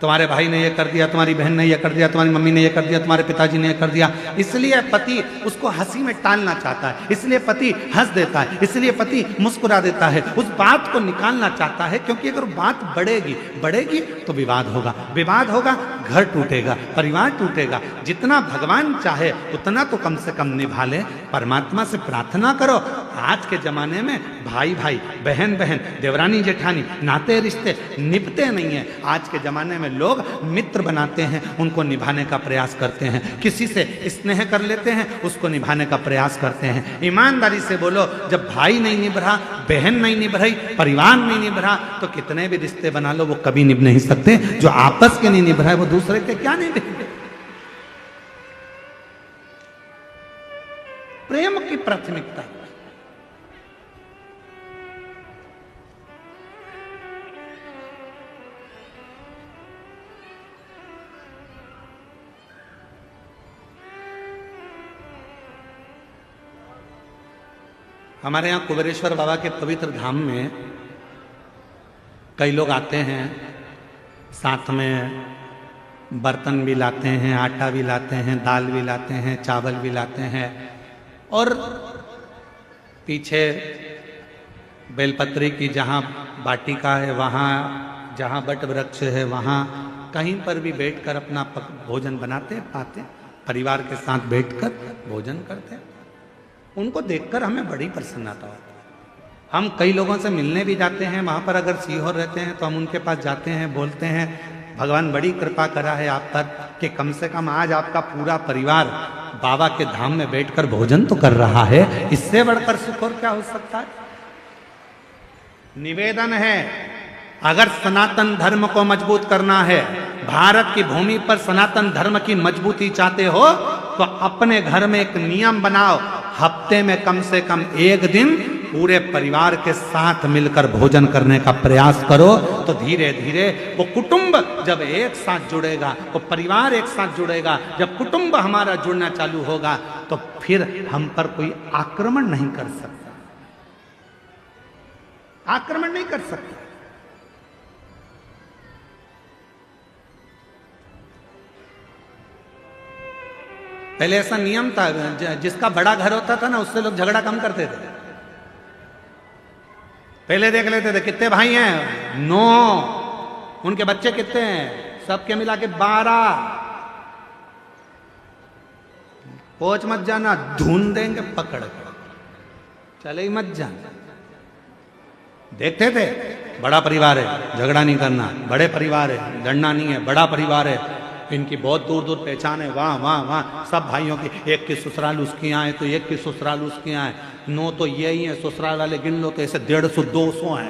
तुम्हारे भाई ने ये कर दिया, तुम्हारी बहन ने ये कर दिया, तुम्हारी मम्मी ने ये कर दिया, तुम्हारे पिताजी ने ये कर दिया, इसलिए पति उसको हंसी में टालना चाहता है, इसलिए पति हंस देता है, इसलिए पति मुस्कुरा देता है, उस बात को निकालना चाहता है। क्योंकि अगर बात बढ़ेगी तो विवाद होगा, विवाद होगा घर टूटेगा, परिवार टूटेगा। जितना भगवान चाहे उतना तो कम से कम निभा ले। परमात्मा से प्रार्थना करो। आज के जमाने में भाई भाई, बहन बहन, देवरानी जेठानी, नाते रिश्ते निभते नहीं है। आज के जमाने में लोग मित्र बनाते हैं, उनको निभाने का प्रयास करते हैं। किसी से स्नेह कर लेते हैं, उसको निभाने का प्रयास करते हैं। ईमानदारी से बोलो, जब भाई नहीं निभ रहा, बहन नहीं निभ रही, परिवार नहीं निभ रहा, तो कितने भी रिश्ते बना लो वो कभी निभ नहीं सकते। जो आपस के नहीं निभ रहा है वो दूसरे के क्या निभेंगे। प्रेम की प्राथमिकता। हमारे यहाँ कुबेरेश्वर बाबा के पवित्र धाम में कई लोग आते हैं, साथ में बर्तन भी लाते हैं, आटा भी लाते हैं, दाल भी लाते हैं, चावल भी लाते हैं। और पीछे बेलपत्री की जहाँ वाटिका है, वहाँ जहाँ बट वृक्ष है, वहाँ कहीं पर भी बैठकर अपना भोजन बनाते पाते, परिवार के साथ बैठकर भोजन करते। उनको देखकर हमें बड़ी प्रसन्नता होती है। हम कई लोगों से मिलने भी जाते हैं, वहाँ पर अगर सीहोर रहते हैं तो हम उनके पास जाते हैं, बोलते हैं भगवान बड़ी कृपा करा है आप पर कि कम से कम आज आपका पूरा परिवार बाबा के धाम में बैठकर भोजन तो कर रहा है, इससे बढ़कर सुख और क्या हो सकता है। निवेदन है, अगर सनातन धर्म को मजबूत करना है, भारत की भूमि पर सनातन धर्म की मजबूती चाहते हो तो अपने घर में एक नियम बनाओ, हफ्ते में कम से कम एक दिन पूरे परिवार के साथ मिलकर भोजन करने का प्रयास करो। तो धीरे धीरे वो कुटुंब जब एक साथ जुड़ेगा, वो परिवार एक साथ जुड़ेगा, जब कुटुंब हमारा जुड़ना चालू होगा तो फिर हम पर कोई आक्रमण नहीं कर सकता, आक्रमण नहीं कर सकता। पहले ऐसा नियम था, जिसका बड़ा घर होता था ना उससे लोग झगड़ा कम करते थे। पहले देख लेते थे कितने भाई हैं, 9, उनके बच्चे कितने हैं, सबके मिला के 12। पहुंच मत जाना, धुन देंगे पकड़ के, चले ही मत जाना। देखते थे बड़ा परिवार है, झगड़ा नहीं करना, बड़े परिवार है, लड़ना नहीं है, बड़ा परिवार है, इनकी बहुत दूर दूर पहचान है, वाह वाह वाह, सब भाइयों की, एक की ससुराल उसकी यहाँ है तो एक की ससुराल उसकी यहाँ है, 9 तो यही है, ससुराल वाले गिन लो तो ऐसे 150-200 है।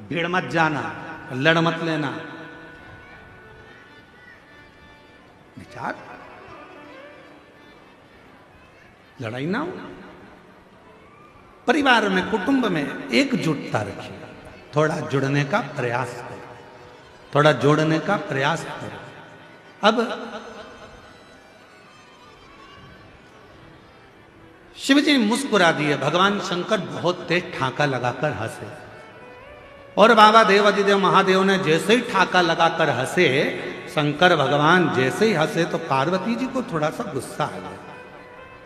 भीड़ मत जाना, लड़ मत लेना। विचार लड़ाई ना हो, परिवार में कुटुंब में एकजुटता रखिए, थोड़ा जुड़ने का प्रयास करो, थोड़ा जोड़ने का प्रयास करो। अब शिव जी मुस्कुरा दिए, भगवान शंकर बहुत तेज ठाका लगाकर हंसे, और बाबा देवाधिदेव महादेव ने जैसे ही ठाका लगाकर हंसे, शंकर भगवान जैसे ही हंसे तो पार्वती जी को थोड़ा सा गुस्सा आ गया।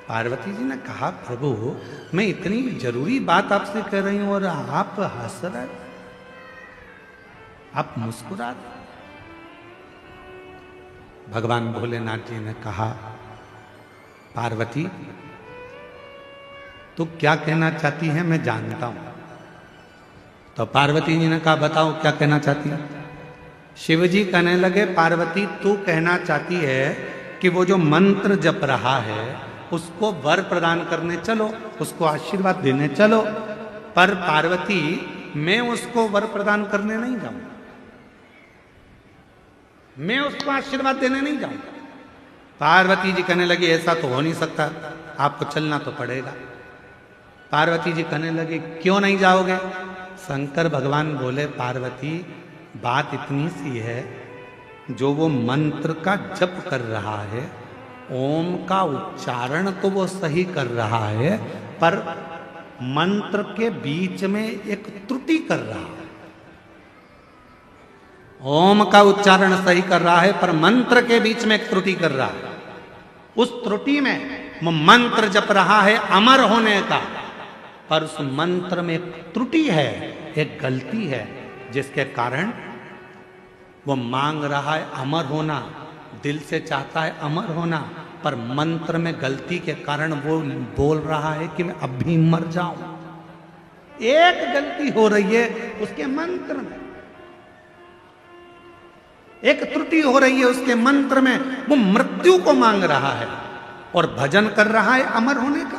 पार्वती जी ने कहा, प्रभु मैं इतनी जरूरी बात आपसे कह रही हूं और आप हंस रहे, आप मुस्कुरा रहे। भगवान भोलेनाथ जी ने कहा, पार्वती तू क्या कहना चाहती है मैं जानता हूं। तो पार्वती जी ने कहा, बताओ क्या कहना चाहती है। शिव जी कहने लगे, पार्वती तू कहना चाहती है कि वो जो मंत्र जप रहा है उसको वर प्रदान करने चलो, उसको आशीर्वाद देने चलो। पर पार्वती मैं उसको वर प्रदान करने नहीं जाऊंगा, मैं उसको आशीर्वाद देने नहीं जाऊंगा। पार्वती जी कहने लगी, ऐसा तो हो नहीं सकता, आपको चलना तो पड़ेगा। पार्वती जी कहने लगी, क्यों नहीं जाओगे। शंकर भगवान बोले, पार्वती बात इतनी सी है, जो वो मंत्र का जप कर रहा है, ओम का उच्चारण तो वो सही कर रहा है, पर मंत्र के बीच में एक त्रुटि कर रहा है। ओम का उच्चारण सही कर रहा है पर मंत्र के बीच में एक त्रुटि कर रहा है। उस त्रुटि में वो मंत्र जप रहा है अमर होने का, पर उस मंत्र में एक त्रुटि है, एक गलती है, जिसके कारण वो मांग रहा है अमर होना, दिल से चाहता है अमर होना, पर मंत्र में गलती के कारण वो बोल रहा है कि मैं अभी मर जाऊं। एक गलती हो रही है उसके मंत्र में, एक त्रुटि हो रही है उसके मंत्र में, वो मृत्यु को मांग रहा है और भजन कर रहा है अमर होने का,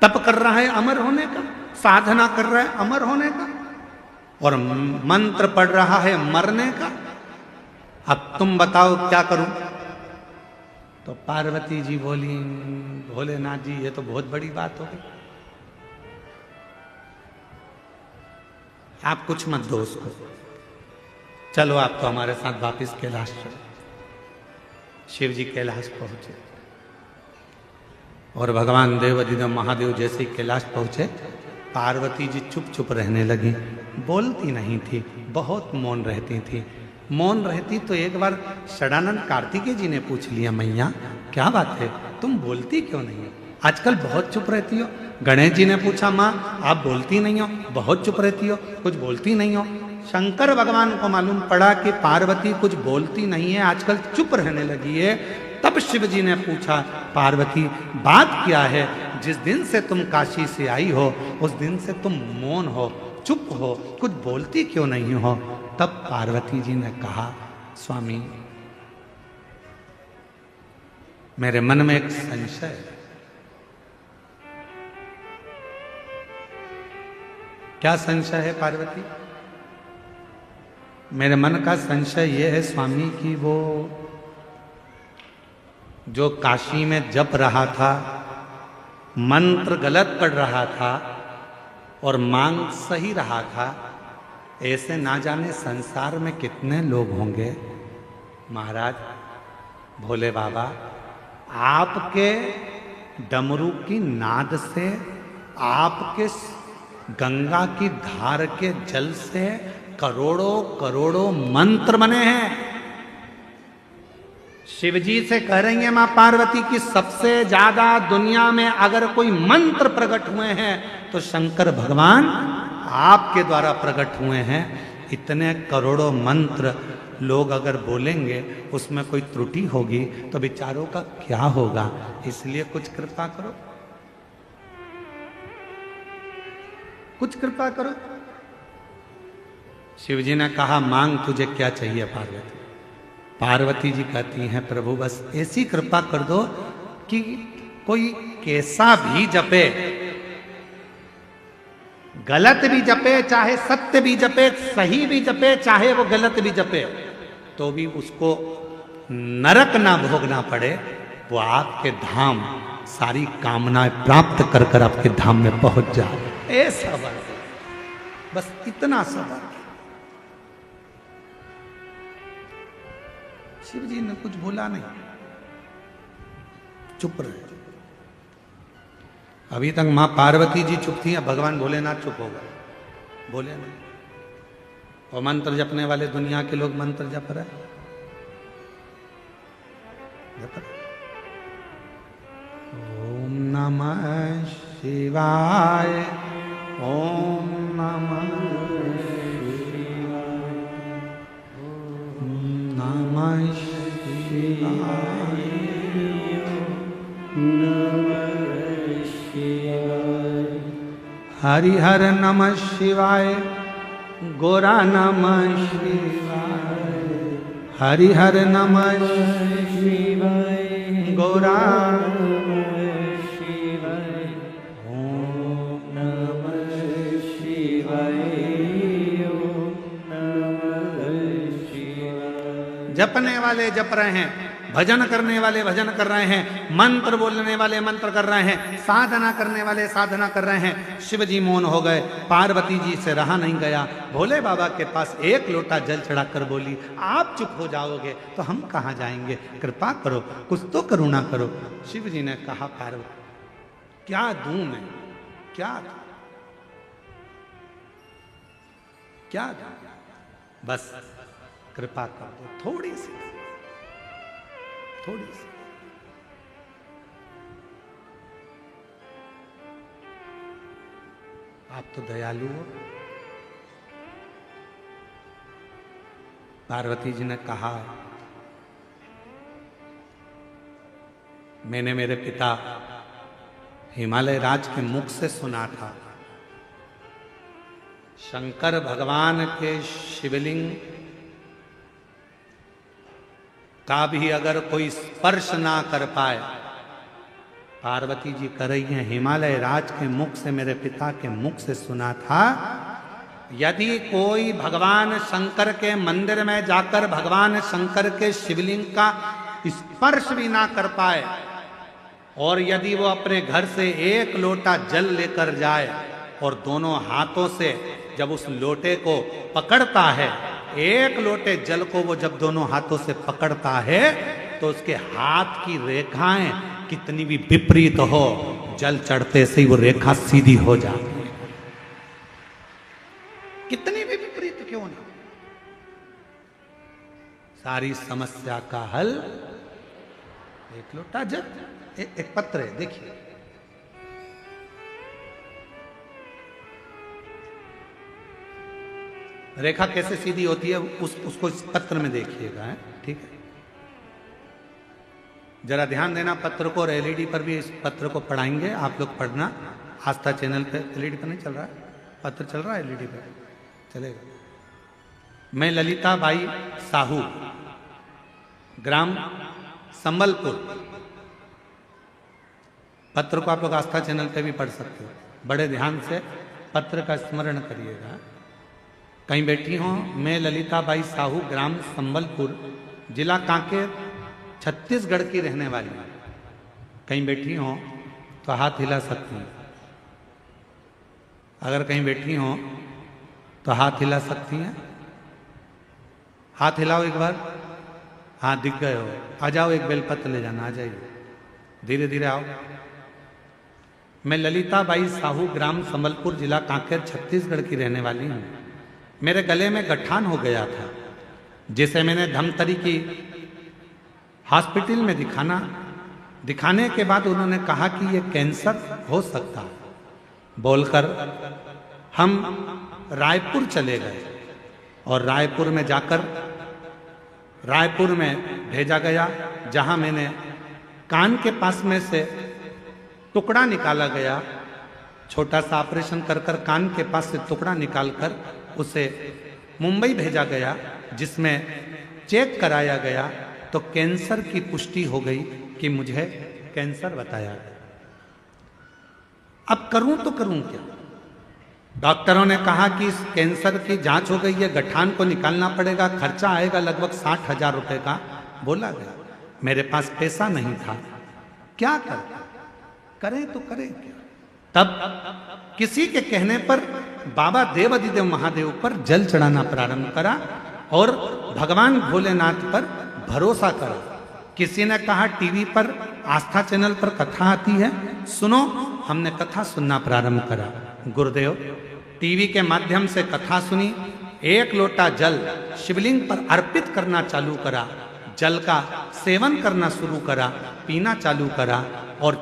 तप कर रहा है अमर होने का, साधना कर रहा है अमर होने का, और मंत्र पढ़ रहा है मरने का। अब तुम बताओ क्या करूं। तो पार्वती जी बोली, भोलेनाथ जी ये तो बहुत बड़ी बात हो गई, आप कुछ मत दो उसको, चलो आप तो हमारे साथ वापिस कैलाश चलो। शिव जी कैलाश पहुंचे और भगवान देवाधिदेव महादेव जैसे ही कैलाश पहुंचे, पार्वती जी चुप चुप रहने लगी, बोलती नहीं थी, बहुत मौन रहती थी। मौन रहती तो एक बार षडानंद कार्तिकेय जी ने पूछ लिया, मैया क्या बात है तुम बोलती क्यों नहीं हो, आजकल बहुत चुप रहती हो। गणेश जी ने पूछा, माँ आप बोलती नहीं हो, बहुत चुप रहती हो, कुछ बोलती नहीं हो। शंकर भगवान को मालूम पड़ा कि पार्वती कुछ बोलती नहीं है, आजकल चुप रहने लगी है। तब शिव जी ने पूछा, पार्वती बात क्या है। जिस दिन से तुम काशी से आई हो उस दिन से तुम मौन हो, चुप हो, कुछ बोलती क्यों नहीं हो? तब पार्वती जी ने कहा, स्वामी मेरे मन में एक संशय है। क्या संशय है पार्वती? मेरे मन का संशय यह है स्वामी कि वो जो काशी में जप रहा था, मंत्र गलत पढ़ रहा था और मांग सही रहा था, ऐसे ना जाने संसार में कितने लोग होंगे। महाराज भोले बाबा, आपके डमरू की नाद से, आपके गंगा की धार के जल से करोड़ों करोड़ों मंत्र बने हैं। शिव जी से कह रही है मां पार्वती की सबसे ज्यादा दुनिया में अगर कोई मंत्र प्रकट हुए हैं तो शंकर भगवान आपके द्वारा प्रकट हुए हैं। इतने करोड़ों मंत्र लोग अगर बोलेंगे उसमें कोई त्रुटि होगी तो बेचारों का क्या होगा? इसलिए कुछ कृपा करो, कुछ कृपा करो। शिव जी ने कहा, मांग तुझे क्या चाहिए पार्वती? पार्वती जी कहती हैं, प्रभु बस ऐसी कृपा कर दो कि कोई कैसा भी जपे, गलत भी जपे, चाहे सत्य भी जपे, सही भी जपे, चाहे वो गलत भी जपे, तो भी उसको नरक ना भोगना पड़े, वो आपके धाम सारी कामनाएं प्राप्त कर कर आपके धाम में पहुंच जाए। ऐसा वर, बस इतना सा वर। शिव जी ने कुछ बोला नहीं, चुप रहे। अभी तक मां पार्वती जी चुप थी, अब भगवान भोलेनाथ चुप हो गए, बोले नहीं। और मंत्र जपने वाले दुनिया के लोग मंत्र जप रहे, ओम नमः शिवाय, ओम नमः शिवाय, ओम नमः शिवाय, नमः शिवाय, हरिहर नमः शिवाय, गोरा नमः शिवाय, हरिहर नमः शिवाय, गोरा नमः शिवाय, ओम नमः शिवाय, ओम नमः शिवाय। जपने वाले जप रहे हैं, भजन करने वाले भजन कर रहे हैं, मंत्र बोलने वाले मंत्र कर रहे हैं, साधना करने वाले साधना कर रहे हैं। शिव जी मौन हो गए, पार्वती जी से रहा नहीं गया। भोले बाबा के पास एक लोटा जल चढ़ाकर बोली, आप चुप हो जाओगे तो हम कहाँ जाएंगे, कृपा करो, कुछ तो करुणा करो। शिव जी ने कहा, पार्वती क्या दूं मैं, क्या दूं, क्या दूं, बस कृपा कर दो, थोड़ी सी, थोड़ी सी। आप तो दयालु हो। पार्वती जी ने कहा, मैंने मेरे पिता हिमालय राज के मुख से सुना था, शंकर भगवान के शिवलिंग का भी अगर कोई स्पर्श ना कर पाए, पार्वती जी कर रही हैं, हिमालय राज के मुख से, मेरे पिता के मुख से सुना था, यदि कोई भगवान शंकर के मंदिर में जाकर भगवान शंकर के शिवलिंग का स्पर्श भी ना कर पाए और यदि वो अपने घर से एक लोटा जल लेकर जाए और दोनों हाथों से जब उस लोटे को पकड़ता है, एक लोटे जल को वो जब दोनों हाथों से पकड़ता है तो उसके हाथ की रेखाएं कितनी भी विपरीत हो, जल चढ़ते से ही वो रेखा सीधी हो जाती है। कितनी भी विपरीत क्यों ना, सारी समस्या का हल एक लोटा जल। एक पत्र है, देखिए, रेखा कैसे सीधी होती है उसको इस पत्र में देखिएगा, ठीक है। जरा ध्यान देना पत्र को, और एलईडी पर भी इस पत्र को पढ़ाएंगे, आप लोग पढ़ना। आस्था चैनल पे एलईडी पर नहीं चल रहा है, पत्र चल रहा है एलईडी पे, चलेगा। मैं ललिता बाई साहू, ग्राम संबलपुर। पत्र को आप लोग आस्था चैनल पे भी पढ़ सकते हो, बड़े ध्यान से पत्र का स्मरण करिएगा। कहीं बैठी हो, मैं ललिता बाई साहू, ग्राम संबलपुर, जिला कांकेर, छत्तीसगढ़ की रहने वाली हूं। कहीं बैठी हो तो हाथ हिला सकती हैं। अगर कहीं बैठी हो तो हाथ हिला सकती हैं। हाथ हिलाओ एक बार। हाँ, दिख गए हो। आ जाओ, एक बेलपत्र ले जाना, आ जाइए, धीरे धीरे आओ। मैं ललिता बाई साहू, ग्राम संबलपुर, जिला कांकेर, छत्तीसगढ़ की रहने वाली हूँ। मेरे गले में गठान हो गया था, जिसे मैंने धमतरी की हॉस्पिटल में दिखाने के बाद उन्होंने कहा कि यह कैंसर हो सकता है। बोलकर हम रायपुर चले गए और रायपुर में जाकर रायपुर में भेजा गया, जहां मैंने कान के पास में से टुकड़ा निकाला गया। छोटा सा ऑपरेशन कर कर कान के पास से टुकड़ा निकालकर उसे मुंबई भेजा गया, जिसमें चेक कराया गया तो कैंसर की पुष्टि हो गई कि मुझे कैंसर बताया गया। अब करूं तो करूं क्या? डॉक्टरों ने कहा कि इस कैंसर की जांच हो गई है, गठान को निकालना पड़ेगा, खर्चा आएगा लगभग 60,000 रुपए का बोला गया। मेरे पास पैसा नहीं था, क्या करें तो करें क्या? तब किसी के कहने पर बाबा देवाधिदेव महादेव पर जल चढ़ाना प्रारंभ करा और भगवान भोलेनाथ पर भरोसा करा। किसी ने कहा टीवी पर आस्था चैनल पर कथा आती है, सुनो। हमने कथा सुनना प्रारंभ करा। गुरुदेव टीवी के माध्यम से कथा सुनी। एक लोटा जल शिवलिंग पर अर्पित करना चालू करा, जल का सेवन करना शुरू करा, पीना चालू करा, और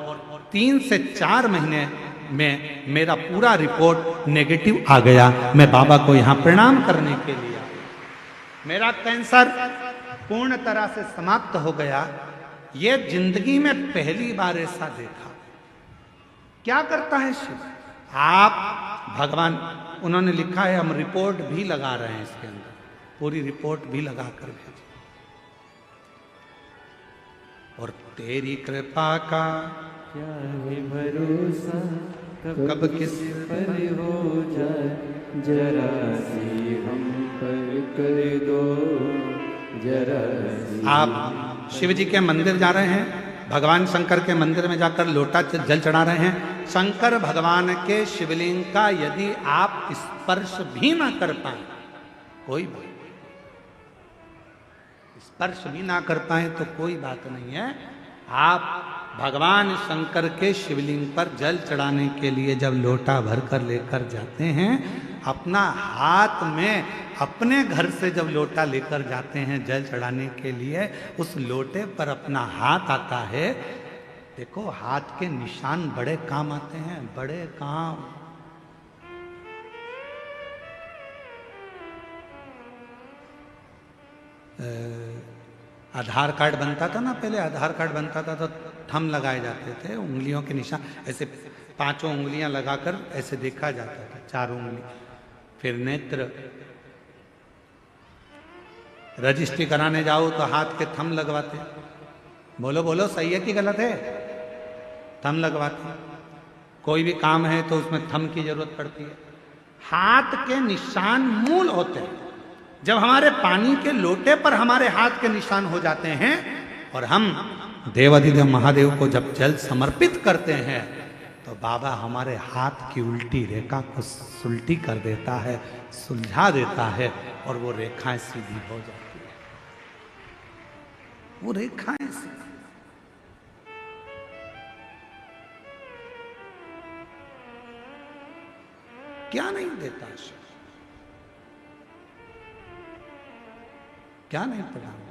3 से 4 महीने में मेरा पूरा रिपोर्ट नेगेटिव आ गया। मैं बाबा को यहाँ प्रणाम करने के लिए, मेरा कैंसर पूर्ण तरह से समाप्त हो गया। ये जिंदगी में पहली बार ऐसा देखा। क्या करता है शिव? आप भगवान, उन्होंने लिखा है, हम रिपोर्ट भी लगा रहे हैं इसके अंदर, पूरी रिपोर्ट भी लगा कर भेजी। और तेरी कृपा का क्या है भरोसा, कब किस पर हो जाए, जरा सी हम पर कर दो, जरा सी। आप शिव जी के मंदिर जा रहे हैं, भगवान शंकर के मंदिर में जाकर लोटा जल चढ़ा रहे हैं। शंकर भगवान के शिवलिंग का यदि आप स्पर्श भी ना कर पाए, कोई बात, स्पर्श भी ना कर पाए तो कोई बात नहीं है। आप भगवान शंकर के शिवलिंग पर जल चढ़ाने के लिए जब लोटा भर कर लेकर जाते हैं, अपना हाथ में, अपने घर से जब लोटा लेकर जाते हैं जल चढ़ाने के लिए, उस लोटे पर अपना हाथ आता है। देखो, हाथ के निशान बड़े काम आते हैं, बड़े काम। आधार कार्ड बनता था ना पहले, आधार कार्ड बनता था तो थंब लगाए जाते थे, उंगलियों के निशान ऐसे 5 उंगलियां लगाकर ऐसे देखा जाता था, 4 उंगली। फिर नेत्र, रजिस्ट्री कराने जाओ तो हाथ के थंब लगवाते। बोलो बोलो, सही है कि गलत है? थंब लगवाते। कोई भी काम है तो उसमें थंब की जरूरत पड़ती है। हाथ के निशान मूल होते हैं। जब हमारे पानी के लोटे पर हमारे हाथ के निशान हो जाते हैं और हम देवाधिदेव महादेव को जब जल समर्पित करते हैं, तो बाबा हमारे हाथ की उल्टी रेखा को सुलटी कर देता है, सुलझा देता है, और वो रेखाएं सीधी हो जाती है। वो रेखाएं सीधी, क्या नहीं देता शिव, क्या नहीं प्रदान करता।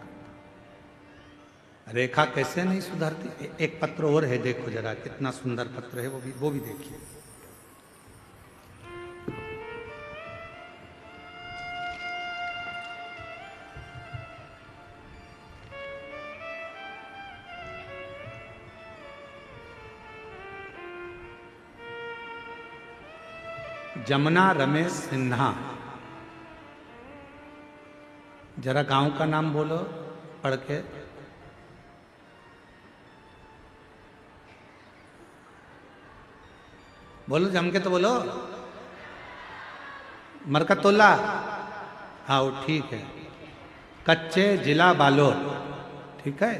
रेखा कैसे नहीं सुधरती? एक पत्र और है, देखो जरा कितना सुंदर पत्र है, वो भी देखिए। जमुना रमेश सिन्हा। जरा गांव का नाम बोलो पढ़ के। बोलो जम के तो बोलो। मरकतुल्ला। हाँ वो ठीक है। कच्चे, जिला बालोद। ठीक है।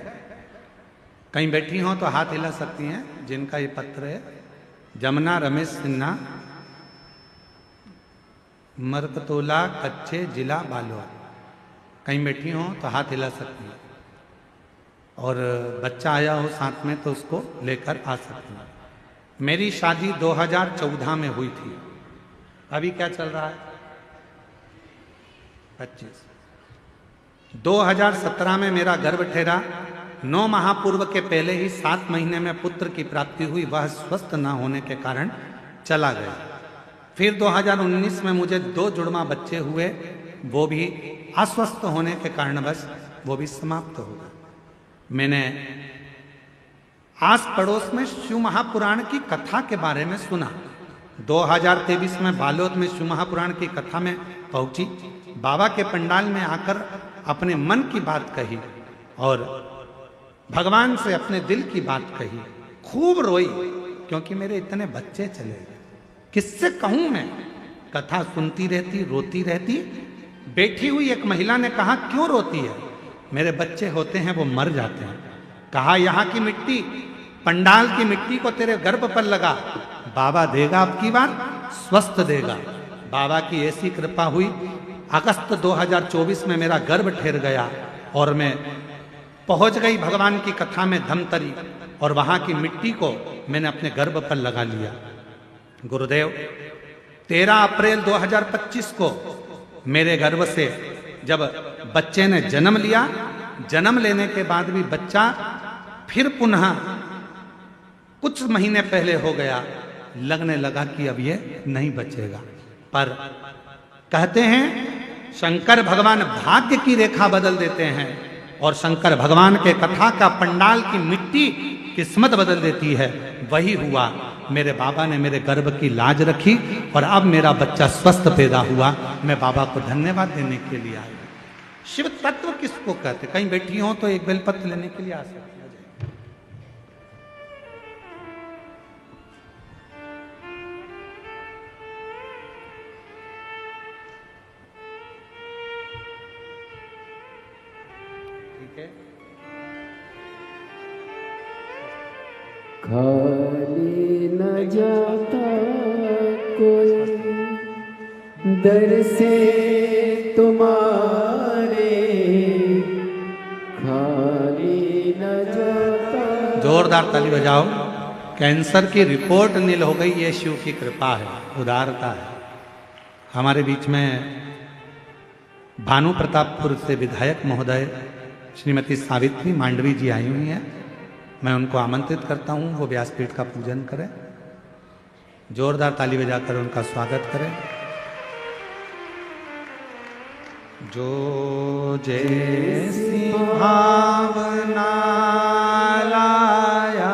कहीं बैठी हो तो हाथ हिला सकती हैं जिनका ये पत्र है। जमुना रमेश सिन्हा, मरकतोला, कच्चे, जिला बालोद। कहीं बैठी हो तो हाथ हिला सकती हैं। और बच्चा आया हो साथ में तो उसको लेकर आ सकती हैं। मेरी शादी 2014 में हुई थी। अभी क्या चल रहा है? 25। 2017 में मेरा गर्भ ठहरा। 9 माह पूर्व के पहले ही 7 महीने में पुत्र की प्राप्ति हुई। वह स्वस्थ न होने के कारण चला गया। फिर 2019 में मुझे 2 जुड़वा बच्चे हुए, वो भी अस्वस्थ होने के कारणवश वो भी समाप्त हो गए। मैंने आस पड़ोस में शिव महापुराण की कथा के बारे में सुना। 2023 में बालोद में शिव महापुराण की कथा में पहुंची। बाबा के पंडाल में आकर अपने मन की बात कही और भगवान से अपने दिल की बात कही। खूब रोई क्योंकि मेरे इतने बच्चे चले गए। किससे कहूं मैं? कथा सुनती रहती, रोती रहती। बैठी हुई एक महिला ने कहा, क्यों रोती है? मेरे बच्चे होते हैं वो मर जाते हैं। कहा, यहाँ की मिट्टी, पंडाल की मिट्टी को तेरे गर्भ पर लगा, बाबा देगा अब की बार, स्वस्थ देगा। बाबा की ऐसी कृपा हुई। अगस्त 2024 में मेरा गर्भ ठहर गया और मैं पहुंच गई भगवान की कथा में धमतरी, और वहां की मिट्टी को मैंने अपने गर्भ पर लगा लिया। गुरुदेव, 13 अप्रैल 2025 को मेरे गर्भ से जब बच्चे ने जन्म लिया, जन्म लेने के बाद भी बच्चा फिर पुनः कुछ महीने पहले हो गया। लगने लगा कि अब ये नहीं बचेगा। पर कहते हैं शंकर भगवान भाग्य की रेखा बदल देते हैं, और शंकर भगवान के कथा का पंडाल की मिट्टी किस्मत बदल देती है। वही हुआ। मेरे बाबा ने मेरे गर्भ की लाज रखी और अब मेरा बच्चा स्वस्थ पैदा हुआ। मैं बाबा को धन्यवाद देने के लिए आई। शिव तत्व किसको कहते? कहीं बैठी हो तो एक बेलपत्र लेने के लिए आ सकते। खाली न जाता कोई दर से तुम्हारे, खाली न जाता। जोरदार ताली बजाओ। कैंसर की रिपोर्ट नील हो गई। ये शिव की कृपा है, उदारता है। हमारे बीच में भानु प्रतापपुर से विधायक महोदय श्रीमती सावित्री मांडवी जी आई हुई हैं। मैं उनको आमंत्रित करता हूं वो व्यासपीठ का पूजन करें। जोरदार ताली बजाकर उनका स्वागत करें। जो जैसी भावना लाया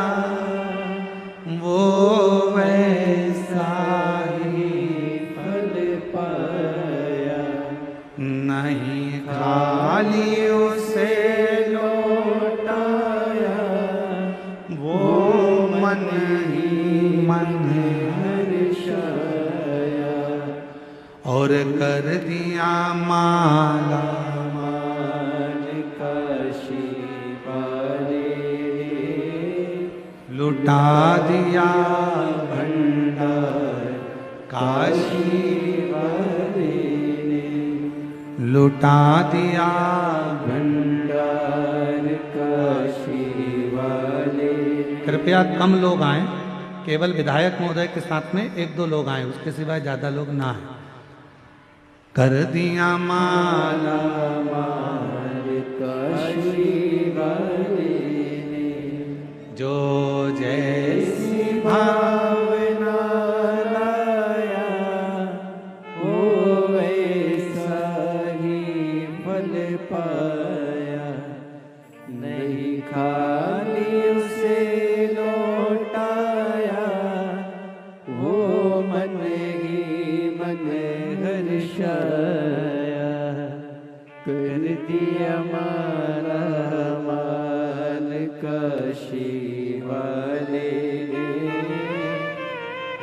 वो वैसा ही फल पाया, नहीं खाली उसे मन ही मन हर्षाया, और कर दिया माला मान काशी वाले, लुटा दिया भंडार काशी वाले ने, लुटा दिया भंडार काशी वाले। कृपया कम लोग आए, केवल विधायक महोदय के साथ में 1-2 लोग आए, उसके सिवाय ज्यादा लोग ना आए। कर दिया माला मार काशी वाले ने, जो जैसी भावना लाया वो वैसा ही फल पाया, नहीं खाली उसे लौटाया वो मन ही काशी वाले ने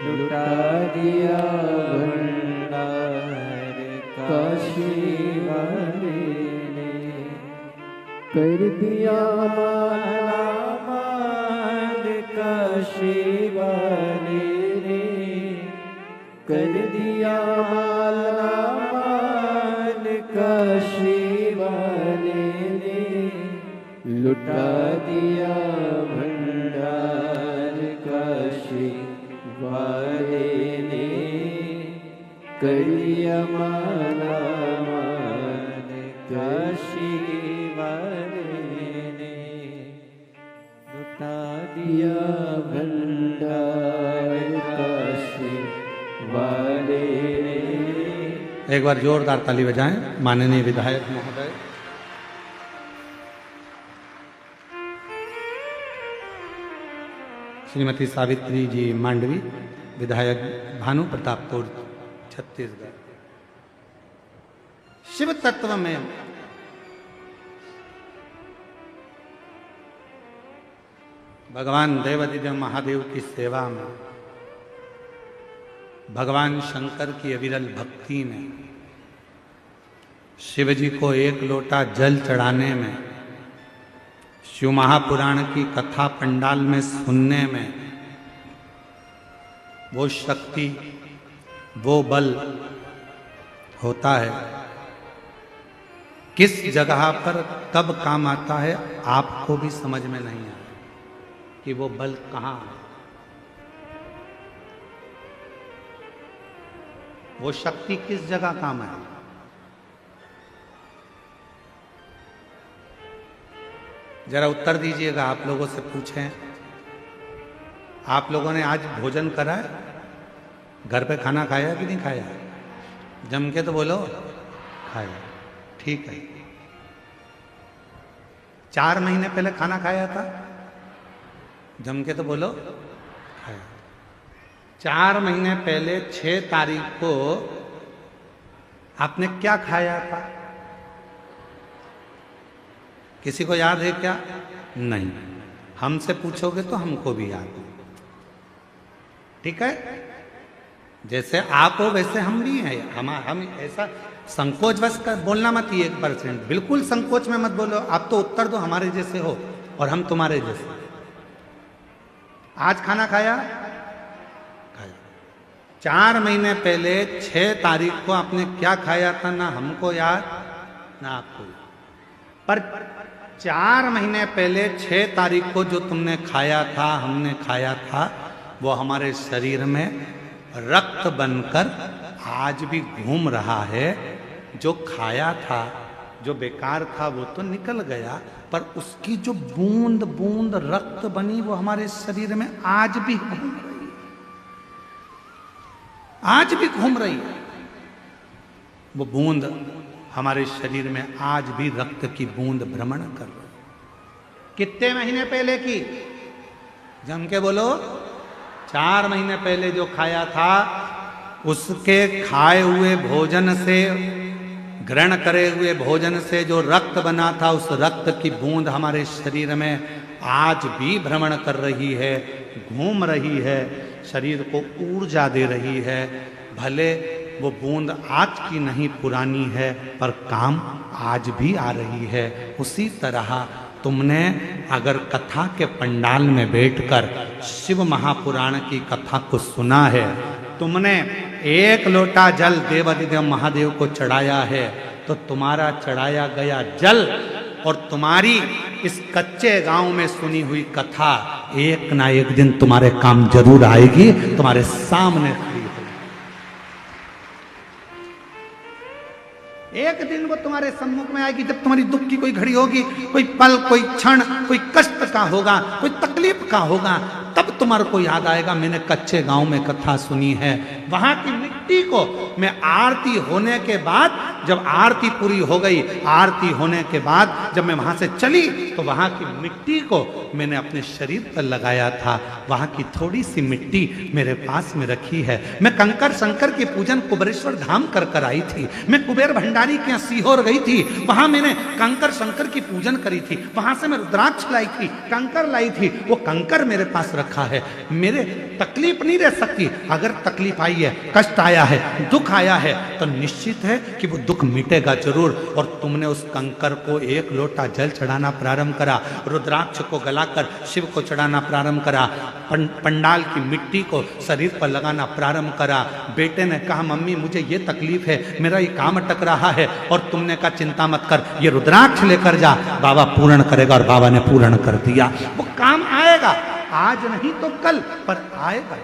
लुटा दिया भंडार काशी वाले ने कर दिया माल काशी वाले ने कर दिया माल काशी वाले ने लुटा दिया भंडार काशी वाले ने कर दिया माल काशी वाले ने लुटा दिया भंडार काशी वाले ने। एक बार जोरदार ताली बजाएं माननीय विधायक महोदय। श्रीमती सावित्री जी मांडवी, विधायक भानु प्रतापपुर छत्तीसगढ़। शिव तत्व में भगवान देवाधिदेव महादेव की सेवा में, भगवान शंकर की अविरल भक्ति में, शिव जी को एक लोटा जल चढ़ाने में, शिव महापुराण की कथा पंडाल में सुनने में वो शक्ति, वो बल होता है। किस जगह पर कब काम आता है आपको भी समझ में नहीं आता कि वो बल कहाँ है, वो शक्ति किस जगह काम है। जरा उत्तर दीजिएगा, आप लोगों से पूछें, आप लोगों ने आज भोजन करा है? घर पे खाना खाया कि नहीं खाया? जम के तो बोलो खाया। ठीक है। 4 महीने पहले खाना खाया था? जम के तो बोलो खाया। 4 महीने पहले 6 तारीख को आपने क्या खाया था? किसी को याद है क्या? नहीं। हमसे पूछोगे तो हमको भी याद है। ठीक है, जैसे आप हो वैसे हम भी हैं। हम ऐसा संकोच बस कर बोलना मत, 1%, बिल्कुल संकोच में मत बोलो। आप तो उत्तर दो हमारे जैसे हो और हम तुम्हारे जैसे। आज खाना खाया? खाया। 4 महीने पहले 6 तारीख को आपने क्या खाया था? ना हमको याद ना आपको याद। पर 4 महीने पहले 6 तारीख को जो तुमने खाया था, हमने खाया था, वो हमारे शरीर में रक्त बनकर आज भी घूम रहा है। जो खाया था, जो बेकार था, वो तो निकल गया, पर उसकी जो बूंद बूंद रक्त बनी वो हमारे शरीर में आज भी घूम रही है। आज भी घूम रही है वो बूंद हमारे शरीर में। आज भी रक्त की बूंद भ्रमण कर रही। कितने महीने पहले की? जम के बोलो। 4 महीने पहले जो खाया था, उसके खाए हुए भोजन से, ग्रहण करे हुए भोजन से जो रक्त बना था, उस रक्त की बूंद हमारे शरीर में आज भी भ्रमण कर रही है, घूम रही है, शरीर को ऊर्जा दे रही है। भले वो बूंद आज की नहीं, पुरानी है, पर काम आज भी आ रही है। उसी तरह तुमने अगर कथा के पंडाल में बैठकर शिव महापुराण की कथा को सुना है, तुमने 1 लोटा जल देवाधिदेव महादेव को चढ़ाया है, तो तुम्हारा चढ़ाया गया जल और तुम्हारी इस कच्चे गांव में सुनी हुई कथा एक ना एक दिन तुम्हारे काम जरूर आएगी, तुम्हारे सामने खड़ी होगी। एक दिन वो तुम्हारे सम्मुख में आएगी, जब तुम्हारी दुख की कोई घड़ी होगी, कोई पल, कोई क्षण, कोई कष्ट का होगा, कोई तकलीफ का होगा, तब तुम्हारे को याद आएगा, मैंने कच्चे गांव में कथा सुनी है, वहां की मिट्टी को मैं आरती होने के बाद, जब आरती पूरी हो गई, आरती होने के बाद जब मैं वहां से चली तो वहां की मिट्टी को मैंने अपने शरीर पर लगाया था। वहां की थोड़ी सी मिट्टी मेरे पास में रखी है। मैं कंकर शंकर की पूजन कुबेरेश्वर धाम कर कर आई थी। मैं कुबेर भंडारी के यहाँ सीहोर गई थी, वहां मैंने कंकर शंकर की पूजन करी थी। वहां से मैं रुद्राक्ष लाई थी, कंकर लाई थी, वो कंकर मेरे पास रखा है। मेरे तकलीफ नहीं रह सकती। अगर तकलीफ आई है, कष्ट आया है, दुख आया है, तो निश्चित है कि वो दुख मिटेगा जरूर। और तुमने उस कंकर को एक लोटा जल चढ़ाना प्रारंभ करा, रुद्राक्ष को गलाकर शिव को चढ़ाना प्रारंभ करा, पंडाल की मिट्टी को शरीर पर लगाना प्रारंभ करा। बेटे ने कहा मम्मी मुझे ये तकलीफ है, मेरा ये काम अटक रहा है, और तुमने कहा चिंता मत कर, ये रुद्राक्ष लेकर जा, बाबा पूर्ण करेगा। और बाबा ने पूर्ण कर दिया। वो काम आएगा, आज नहीं तो कल, पर आएगा।